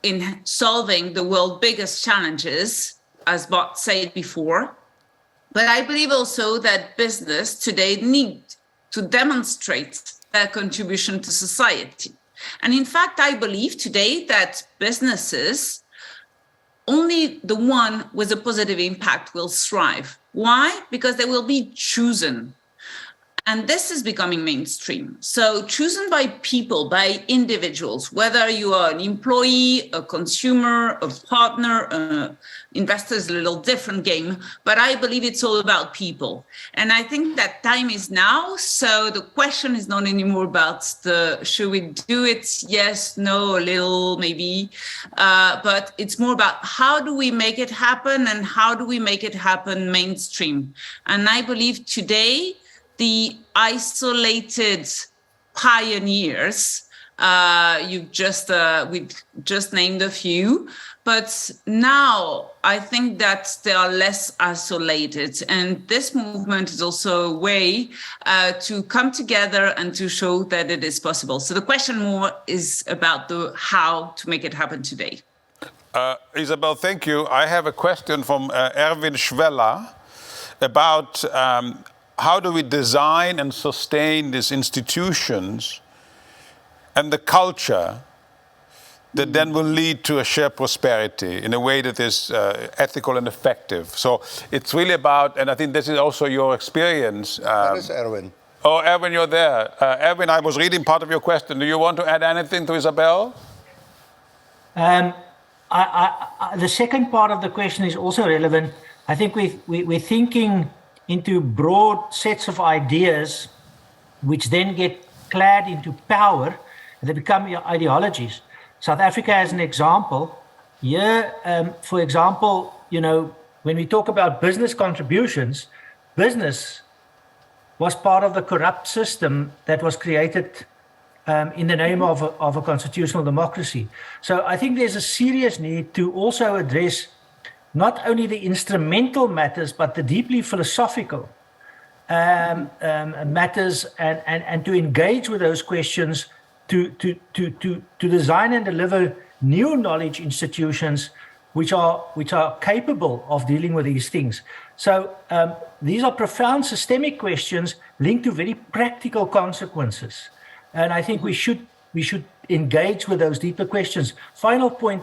in solving the world's biggest challenges, as Bart said before. But I believe also that business today needs to demonstrate their contribution to society. And in fact, I believe today that businesses, only the one with a positive impact will thrive. Why? Because they will be chosen. And this is becoming mainstream. So chosen by people, by individuals, whether you are an employee, a consumer, a partner, investor is a little different game, but I believe it's all about people. And I think that time is now. So the question is not anymore about should we do it? Yes, no, a little, maybe. But it's more about how do we make it happen and how do we make it happen mainstream? And I believe today, the isolated pioneers, we've just named a few, but now I think that they are less isolated. And this movement is also a way to come together and to show that it is possible. So the question more is about the how to make it happen today. Isabel, thank you. I have a question from Erwin Schweller about how do we design and sustain these institutions and the culture that then will lead to a shared prosperity in a way that is ethical and effective. So it's really about, and I think this is also your experience. That is Erwin. Oh, Erwin, you're there. Erwin, I was reading part of your question. Do you want to add anything to Isabel? The second part of the question is also relevant. I think we're thinking into broad sets of ideas, which then get clad into power, and they become ideologies. South Africa as an example. Here, for example, when we talk about business contributions, business was part of the corrupt system that was created in the name of a constitutional democracy. So I think there's a serious need to also address not only the instrumental matters, but the deeply philosophical matters, and to engage with those questions, to design and deliver new knowledge institutions which are capable of dealing with these things. So these are profound systemic questions linked to very practical consequences, and I think we should engage with those deeper questions. Final point.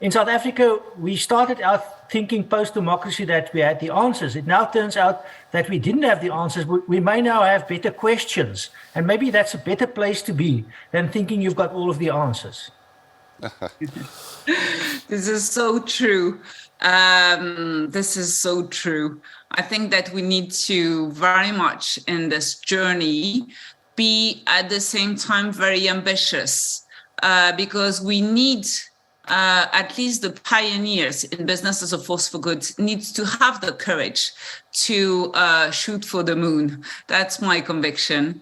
In South Africa, we started out thinking post-democracy that we had the answers. It now turns out that we didn't have the answers. We may now have better questions. And maybe that's a better place to be than thinking you've got all of the answers. This is so true. This is so true. I think that we need to very much in this journey be at the same time very ambitious because we need at least the pioneers in business as a force for good needs to have the courage to shoot for the moon. That's my conviction,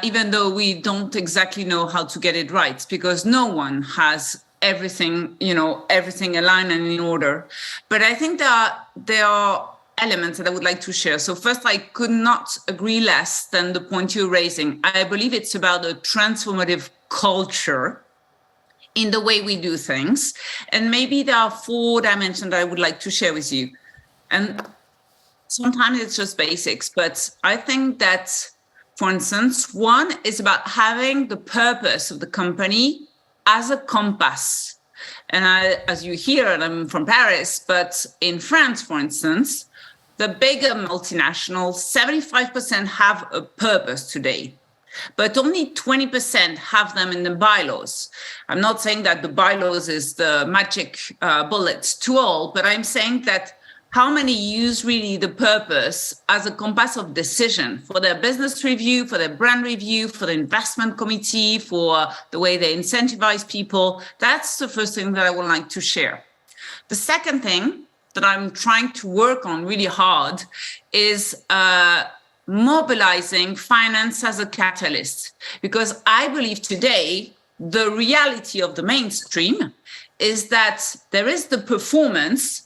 even though we don't exactly know how to get it right, because no one has everything aligned and in order. But I think there are elements that I would like to share. So first, I could not agree less than the point you're raising. I believe it's about a transformative culture in the way we do things. And maybe there are 4 dimensions I would like to share with you. And sometimes it's just basics, but I think that, for instance, one is about having the purpose of the company as a compass. And as you hear, and I'm from Paris, but in France, for instance, the bigger multinationals, 75% have a purpose today. But only 20% have them in the bylaws. I'm not saying that the bylaws is the magic bullet to all, but I'm saying that how many use really the purpose as a compass of decision for their business review, for their brand review, for the investment committee, for the way they incentivize people. That's the first thing that I would like to share. The second thing that I'm trying to work on really hard is mobilizing finance as a catalyst, because I believe today the reality of the mainstream is that there is the performance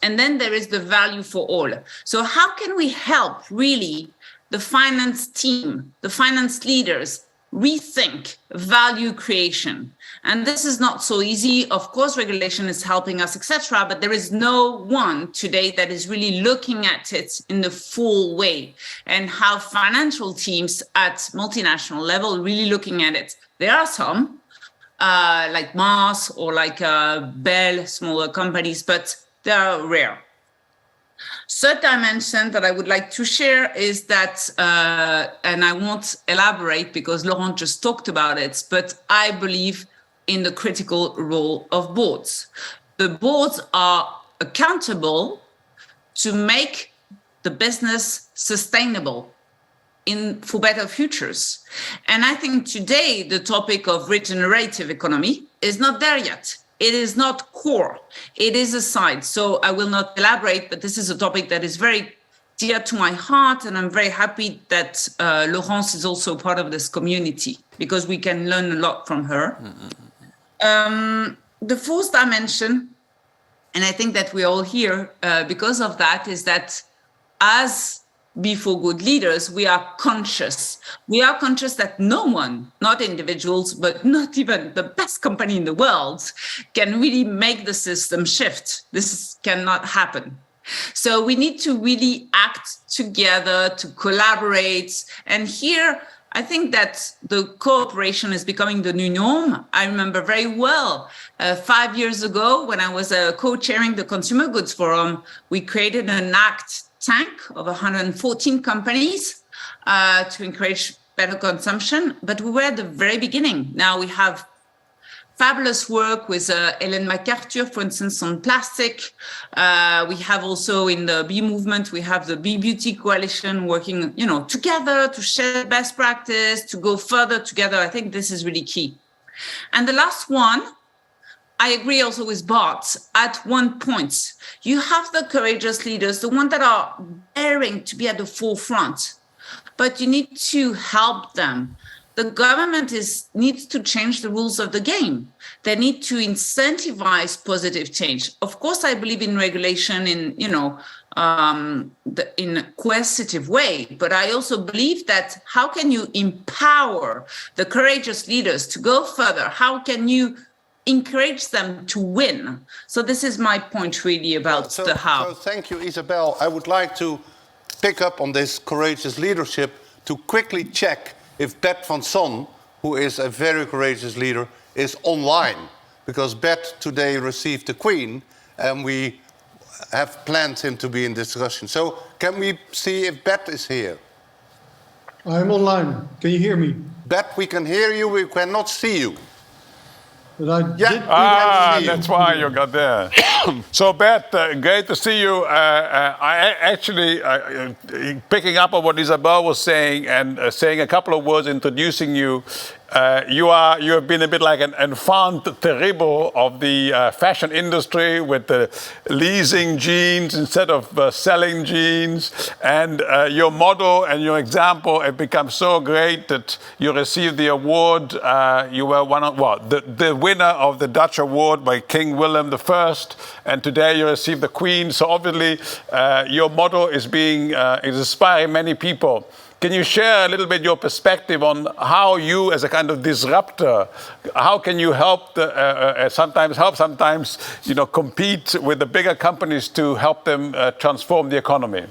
and then there is the value for all. So how can we help really the finance team, the finance leaders, rethink value creation? And this is not so easy. Of course, regulation is helping us, etc. But there is no one today that is really looking at it in the full way, and how financial teams at multinational level really looking at it. There are some, like Mars or like Bell, smaller companies, but they are rare. Third dimension that I would like to share is that, and I won't elaborate because Laurent just talked about it, but I believe in the critical role of boards. The boards are accountable to make the business sustainable for better futures. And I think today the topic of regenerative economy is not there yet. It is not core. It is a side. So I will not elaborate, but this is a topic that is very dear to my heart. And I'm very happy that Laurence is also part of this community, because we can learn a lot from her. The fourth dimension, and I think that we're all here because of that, is that as Be4Good leaders, we are conscious. We are conscious that no one, not individuals, but not even the best company in the world, can really make the system shift. This cannot happen. So we need to really act together, to collaborate. And here, I think that the cooperation is becoming the new norm. I remember very well, 5 years ago, when I was co-chairing the Consumer Goods Forum, we created an ACT tank of 114 companies to encourage better consumption. But we were at the very beginning. Now we have fabulous work with Ellen MacArthur, for instance, on plastic. We have also in the Bee movement, we have the Bee Beauty Coalition working, together to share best practice, to go further together. I think this is really key. And the last one, I agree also with Bart. At one point, you have the courageous leaders, the ones that are daring to be at the forefront, but you need to help them. The government needs to change the rules of the game. They need to incentivize positive change. Of course, I believe in regulation in a coercitive way, but I also believe that how can you empower the courageous leaders to go further? How can you encourage them to win? So this is my point really about the how. So thank you, Isabel. I would like to pick up on this courageous leadership to quickly check if Bert van Son, who is a very courageous leader, is online. Because Bert today received the Queen, and we have planned him to be in discussion. So can we see if Bert is here? I'm online. Can you hear me? Bert, we can hear you, we cannot see you. But that's why you got there. So, Bert, great to see you. I actually, picking up on what Isabel was saying and saying a couple of words introducing you, you have been a bit like an enfant terrible of the fashion industry, with the leasing jeans instead of selling jeans. And your model and your example have become so great that you received the award. You were the winner of the Dutch award by King Willem I, and today you received the Queen. So obviously your model is inspiring many people. Can you share a little bit your perspective on how you, as a kind of disruptor, how can you help sometimes compete with the bigger companies to help them transform the economy?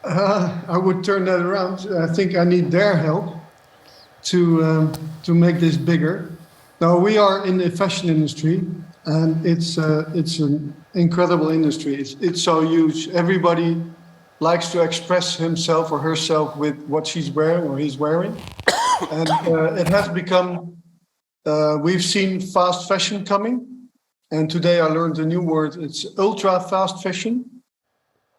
I would turn that around. I think I need their help to make this bigger. Now, we are in the fashion industry, and it's an incredible industry. It's so huge. Everybody likes to express himself or herself with what she's wearing or he's wearing. And it has become, we've seen fast fashion coming, And today I learned a new word. It's ultra fast fashion.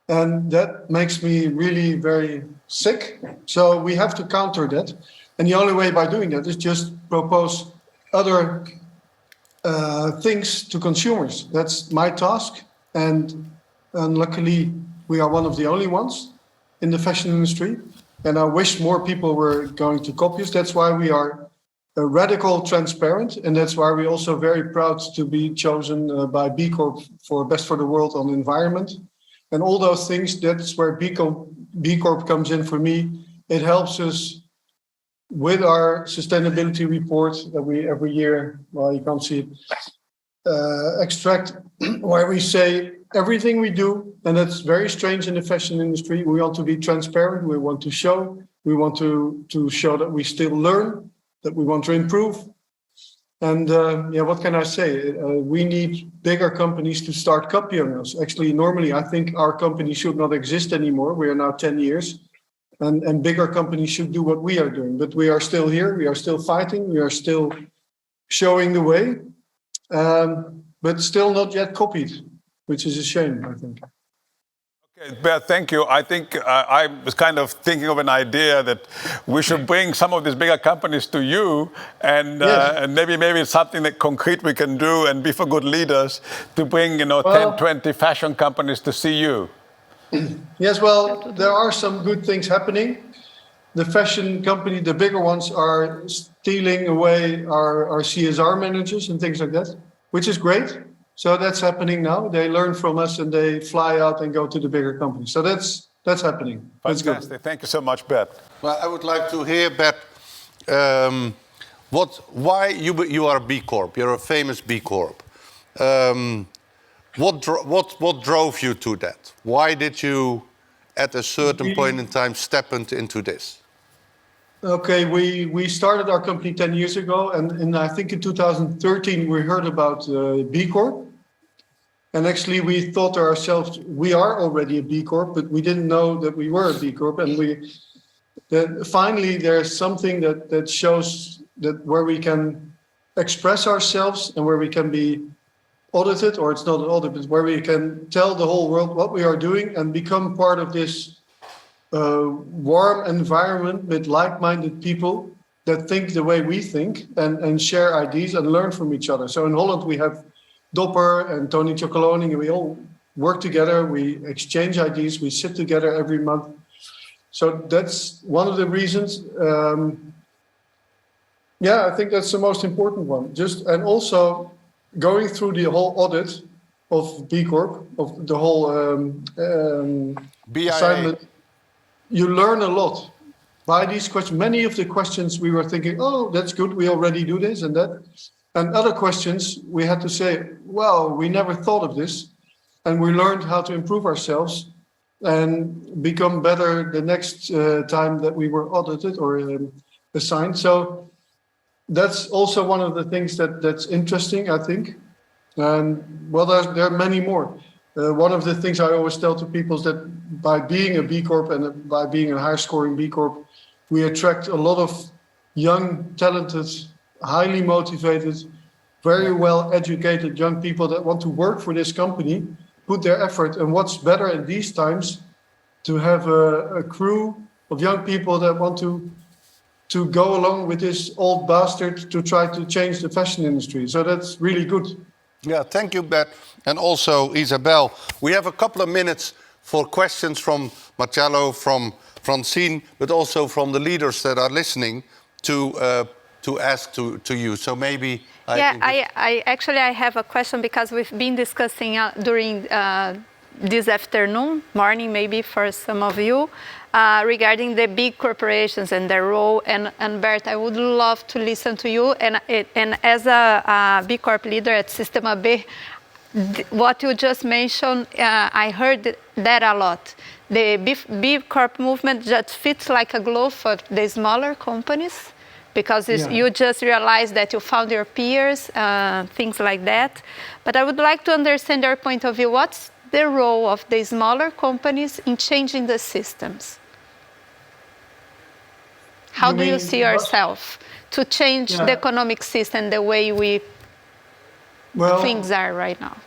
And that makes me really very sick. So we have to counter that. And the only way by doing that is just propose other things to consumers. That's my task. And luckily, we are one of the only ones in the fashion industry. And I wish more people were going to copy us. That's why we are radical transparent. And that's why we're also very proud to be chosen by B Corp for Best for the World on Environment. And all those things, that's where B Corp comes in for me. It helps us with our sustainability report that we every year, well, you can't see it, extract, where we say everything we do, and that's very strange in the fashion industry. We want to be transparent. We want to show that we still learn, that we want to improve. And what can I say? We need bigger companies to start copying us. Actually, normally, I think our company should not exist anymore. We are now 10 years, and bigger companies should do what we are doing. But we are still here. We are still fighting. We are still showing the way, but still not yet copied, which is a shame, I think. Okay, Bert, thank you. I think I was kind of thinking of an idea that we should bring some of these bigger companies to you, and, and maybe it's something that concrete we can do, and Be for Good leaders to bring 10, 20 fashion companies to see you. Yes, well, there are some good things happening. The fashion company, the bigger ones, are stealing away our CSR managers and things like that, which is great. So that's happening now. They learn from us and they fly out and go to the bigger companies. So that's happening. That's fantastic. Good. Thank you so much, Bert. Well, I would like to hear, Bert, why you are a B Corp. You're a famous B Corp. What drove you to that? Why did you, at a certain point in time, step into this? Okay, we started our company 10 years ago, and I think in 2013 we heard about B Corp. And actually we thought to ourselves, we are already a B Corp, but we didn't know that we were a B Corp. And finally there's something that shows that where we can express ourselves and where we can be audited, or it's not an audit, but where we can tell the whole world what we are doing and become part of this warm environment with like-minded people that think the way we think and share ideas and learn from each other. So in Holland we have Dopper and Tony Chocoloni, and we all work together, we exchange ideas, we sit together every month. So that's one of the reasons. I think that's the most important one. And also going through the whole audit of B Corp, of the whole assignment, you learn a lot by these questions. Many of the questions we were thinking, oh, that's good, we already do this and that. And other questions we had to say, well, we never thought of this. And we learned how to improve ourselves and become better the next time that we were audited or assigned. So that's also one of the things that's interesting, I think. And well, there are many more. One of the things I always tell to people is that by being a B Corp and by being a high scoring B Corp, we attract a lot of young, talented, highly motivated, very well educated young people that want to work for this company, put their effort. And what's better in these times to have a crew of young people that want to go along with this old bastard to try to change the fashion industry. So that's really good. Yeah, thank you, Bert. And also, Isabel, we have a couple of minutes for questions from Marcello, from Francine, but also from the leaders that are listening to ask to you. So maybe I actually have a question, because we've been discussing during this morning maybe for some of you, regarding the big corporations and their role. And Bert, I would love to listen to you. And as a B Corp leader at Sistema B, what you just mentioned, I heard that a lot. The B Corp movement just fits like a glove for the smaller companies, because you just realize that you found your peers, things like that. But I would like to understand your point of view. What's the role of the smaller companies in changing the systems? How do you see yourself to change the economic system, the way we things are right now?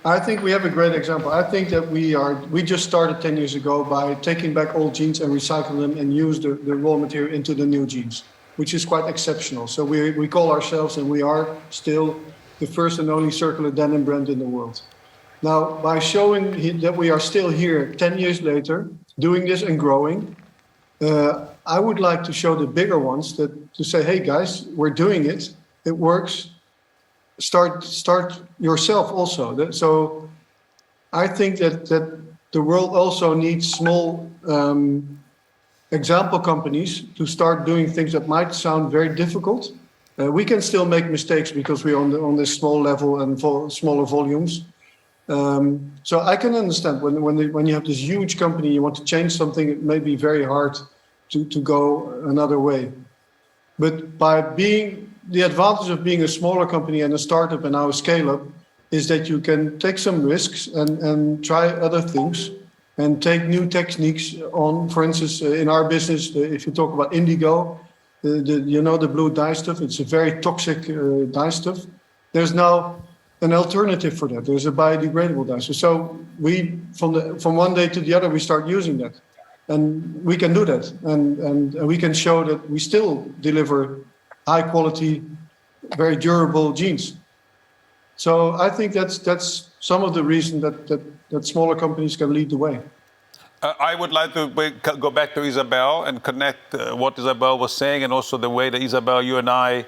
I think we have a great example. I think that we just started 10 years ago by taking back old jeans and recycling them and use the raw material into the new jeans, which is quite exceptional. So we call ourselves, and we are still the first and only circular denim brand in the world. Now, by showing that we are still here 10 years later, doing this and growing, I would like to show the bigger ones to say, hey guys, we're doing it, it works. Start yourself also. So I think that the world also needs small example companies to start doing things that might sound very difficult. We can still make mistakes because we're on this small level and for smaller volumes. So I can understand when you have this huge company, you want to change something, it may be very hard to go another way. But the advantage of being a smaller company and a startup and now a scale-up is that you can take some risks and try other things and take new techniques on. For instance, in our business, if you talk about indigo, the blue dye stuff, it's a very toxic dye stuff. There's now an alternative for that. There's a biodegradable dye. So we, from one day to the other, we start using that. And we can do that. And we can show that we still deliver high quality, very durable jeans. So I think that's some of the reason that smaller companies can lead the way. I would like to go back to Isabel and connect what Isabel was saying, and also the way that Isabel, you and I,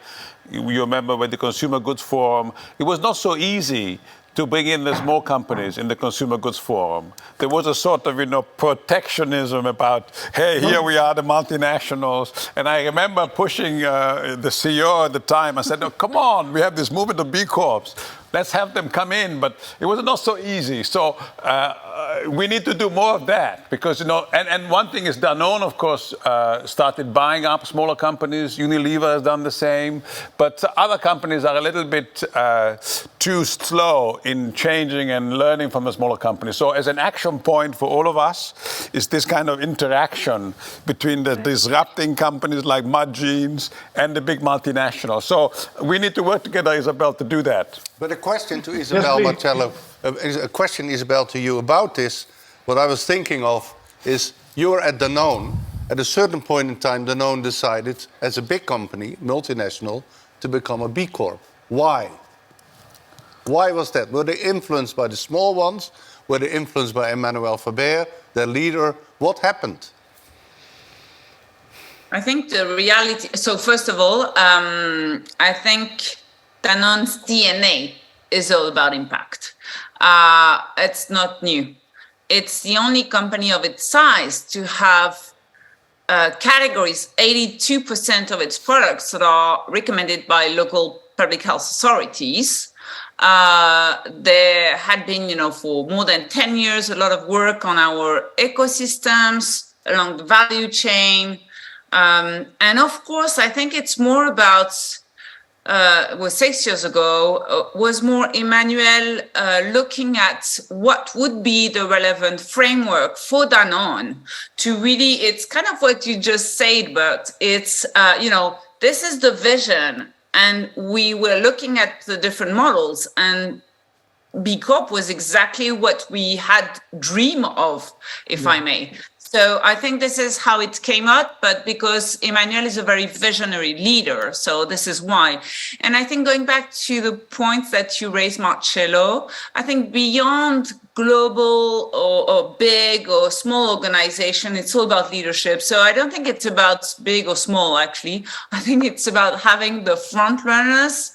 you remember with the Consumer Goods Forum, it was not so easy to bring in the small companies in the Consumer Goods Forum. There was a sort of, protectionism about, hey, here we are, the multinationals. And I remember pushing the CEO at the time. I said, no, come on, we have this movement of B Corps. Let's have them come in. But it was not so easy. So we need to do more of that because, and one thing is Danone, of course, started buying up smaller companies. Unilever has done the same. But other companies are a little bit too slow in changing and learning from the smaller companies. So as an action point for all of us is this kind of interaction between the disrupting companies like Mud Jeans and the big multinationals. So we need to work together, Isabel, to do that. But a question to Isabel Marcello, a question, Isabel, to you about this. What I was thinking of is you're at Danone. At a certain point in time, Danone decided, as a big company, multinational, to become a B Corp. Why? Why was that? Were they influenced by the small ones? Were they influenced by Emmanuel Faber, their leader? What happened? I think the reality, so first of all, I think Danone's DNA is all about impact. It's not new. It's the only company of its size to have categories, 82% of its products that are recommended by local public health authorities. There had been, for more than 10 years, a lot of work on our ecosystems along the value chain. And of course, I think it's more about, 6 years ago, was more Emmanuel looking at what would be the relevant framework for Danone to really, it's kind of what you just said, but it's, this is the vision. And we were looking at the different models, and B Corp was exactly what we had dreamed of, if I may. So I think this is how it came out, but because Emmanuel is a very visionary leader, so this is why. And I think going back to the points that you raised, Marcello, I think beyond global or big or small organization, it's all about leadership. So I don't think it's about big or small, actually. I think it's about having the front runners,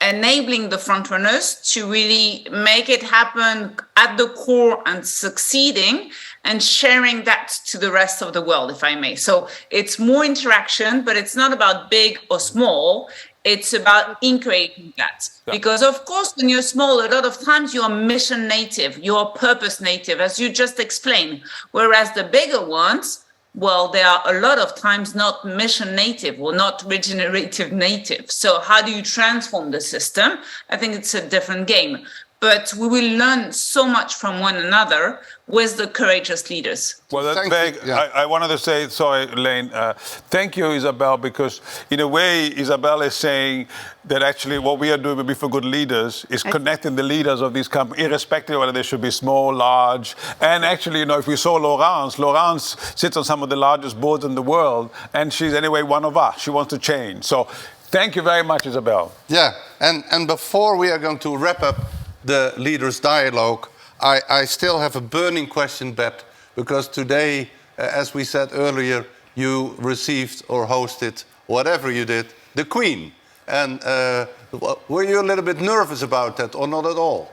enabling the front runners to really make it happen at the core and succeeding, and sharing that to the rest of the world, if I may. So it's more interaction, but it's not about big or small. It's about integrating that. Yeah. Because of course, when you're small, a lot of times you are mission native, you are purpose native, as you just explained. Whereas the bigger ones, well, they are a lot of times not mission native or not regenerative native. So how do you transform the system? I think it's a different game. but we will learn so much from one another with the courageous leaders. Well, that's very, I wanted to say, sorry, Elaine, thank you, Isabel, because in a way, Isabel is saying that actually what we are doing with Be for Good Leaders is connecting the leaders of these companies, irrespective of whether they should be small, large. And actually, you know, if we saw Laurence sits on some of the largest boards in the world, and she's anyway one of us. She wants to change. So thank you very much, Isabel. Yeah, and before we are going to wrap up the Leaders Dialogue, I still have a burning question, Bert, because today, as we said earlier, you received or hosted, whatever you did, the Queen. And were you a little bit nervous about that or not at all?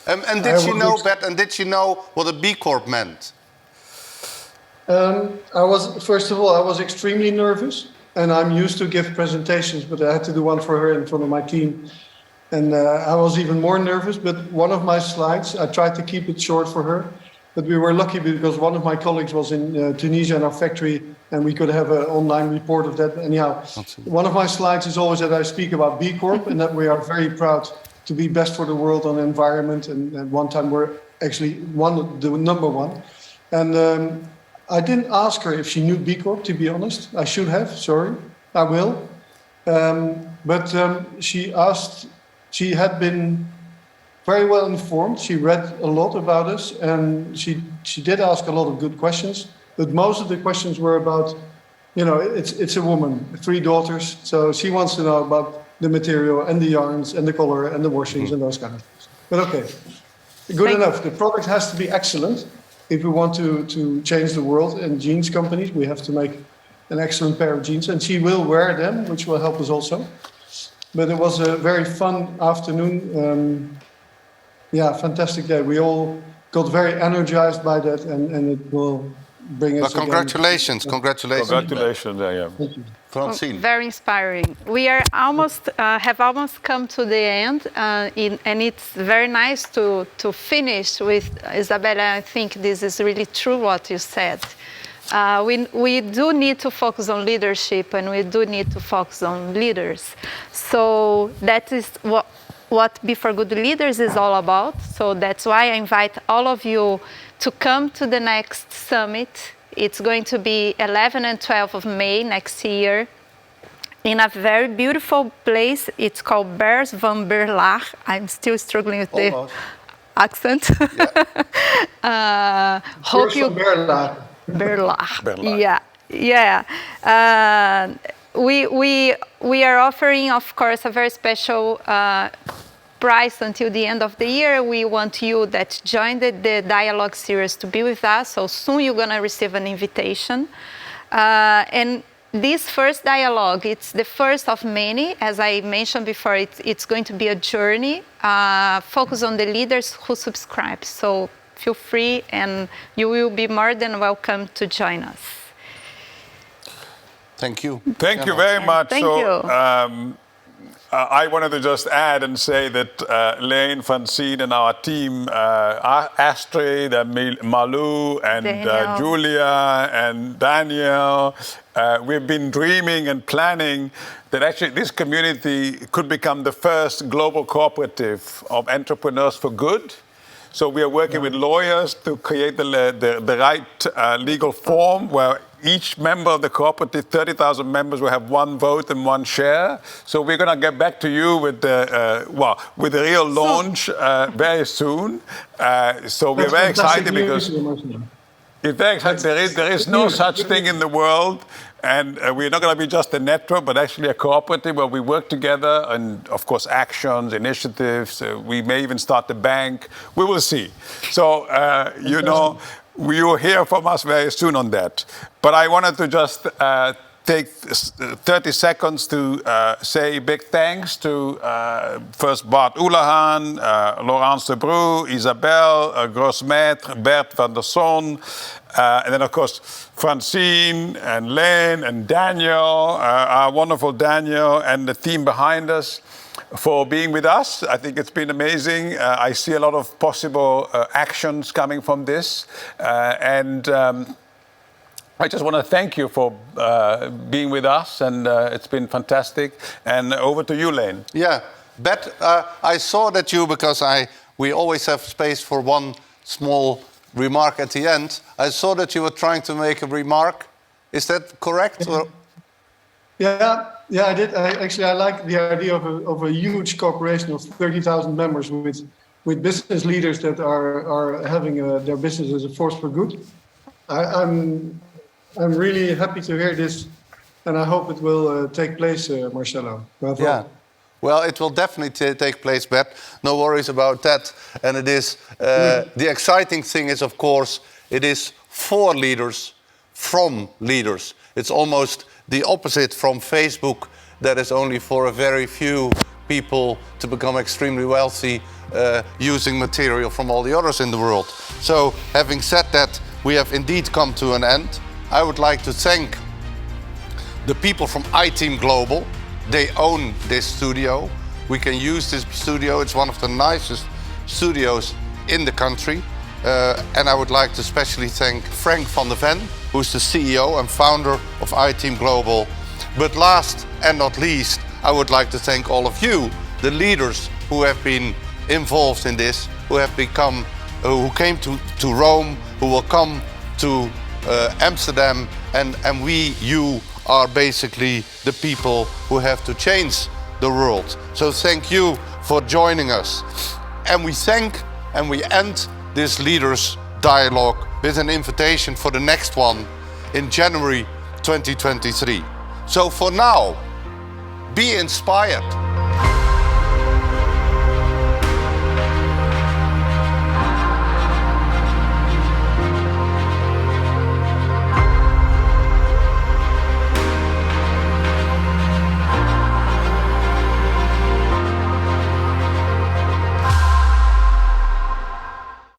And did she know, Bert, and did she know what a B Corp meant? First of all, I was extremely nervous, and I'm used to give presentations, but I had to do one for her in front of my team. And I was even more nervous, but one of my slides, I tried to keep it short for her, but we were lucky because one of my colleagues was in Tunisia in our factory, and we could have an online report of that. Anyhow, one of my slides is always that I speak about B Corp and that we are very proud to be best for the world on environment, and at one time we're actually the number one. And I didn't ask her if she knew B Corp, to be honest. I should have, sorry, I will. But she asked. She had been very well informed. She read a lot about us, and she did ask a lot of good questions. But most of the questions were about, you know, it's a woman, 3 daughters, so she wants to know about the material and the yarns and the color and the washings and those kind of things. But okay, good enough. The product has to be excellent if we want to change the world. And jeans companies, we have to make an excellent pair of jeans, and she will wear them, which will help us also. But it was a very fun afternoon. Yeah, fantastic day. We all got very energized by that, and it will bring us. Well, congratulations, congratulations. Congratulations, yeah. Thank you. Francine. Very inspiring. We are have almost come to the end, and it's very nice to finish with Isabella. I think this is really true what you said. We do need to focus on leadership, and we do need to focus on leaders. So that is what Be for Good Leaders is all about. So that's why I invite all of you to come to the next summit. It's going to be 11 and 12 of May next year in a very beautiful place. It's called Beurs van Berlage. I'm still struggling with the accent. Yeah. Hope you... Berlage. Yeah. We are offering, of course, a very special price until the end of the year. We want you that joined the dialogue series to be with us. So soon you're going to receive an invitation. And this first dialogue, it's the first of many. As I mentioned before, it's going to be a journey focused on the leaders who subscribe. So feel free, and you will be more than welcome to join us. Thank you. Thank you very much. Thank you. I wanted to just add and say that Lane, Francine, and our team, Astrid, and Malou, and Julia, and Daniel, we've been dreaming and planning that actually this community could become the first global cooperative of entrepreneurs for good. So we are working with lawyers to create the right legal form where each member of the cooperative, 30,000 members, will have 1 vote and 1 share. So we're going to get back to you with the real launch very soon. So we're very excited because there is no such thing in the world. And we're not going to be just a network, but actually a cooperative where we work together and, of course, actions, initiatives. We may even start the bank. We will see. So, you will hear from us very soon on that. But I wanted to just take 30 seconds to say big thanks to first Bart Oulahan, Laurence de Bru, Isabelle Grossmaître, Bert van der Son, and then, of course, Francine and Len and Daniel, our wonderful Daniel, and the team behind us for being with us. I think it's been amazing. I see a lot of possible actions coming from this. I just want to thank you for being with us, and it's been fantastic. And over to you, Lane. Yeah, Bet, I saw that you, because we always have space for one small remark at the end. I saw that you were trying to make a remark. Is that correct? Or? Yeah, I did. I like the idea of a huge corporation of 30,000 members with business leaders that are having their business as a force for good. I'm really happy to hear this, and I hope it will take place, Marcelo. Yeah. Well, it will definitely take place, Bet. No worries about that. And it is the exciting thing is, of course, it is for leaders, from leaders. It's almost the opposite from Facebook, that is only for a very few people to become extremely wealthy using material from all the others in the world. So, having said that, we have indeed come to an end. I would like to thank the people from iTeam Global. They own this studio. We can use this studio. It's one of the nicest studios in the country. And I would like to especially thank Frank van der Ven, who's the CEO and founder of iTeam Global. But last and not least, I would like to thank all of you, the leaders who have been involved in this, who have become, who came to Rome, who will come to Amsterdam, and you are basically the people who have to change the world. So thank you for joining us. And we thank and we end this Leaders Dialogue with an invitation for the next one in January 2023. So for now, be inspired.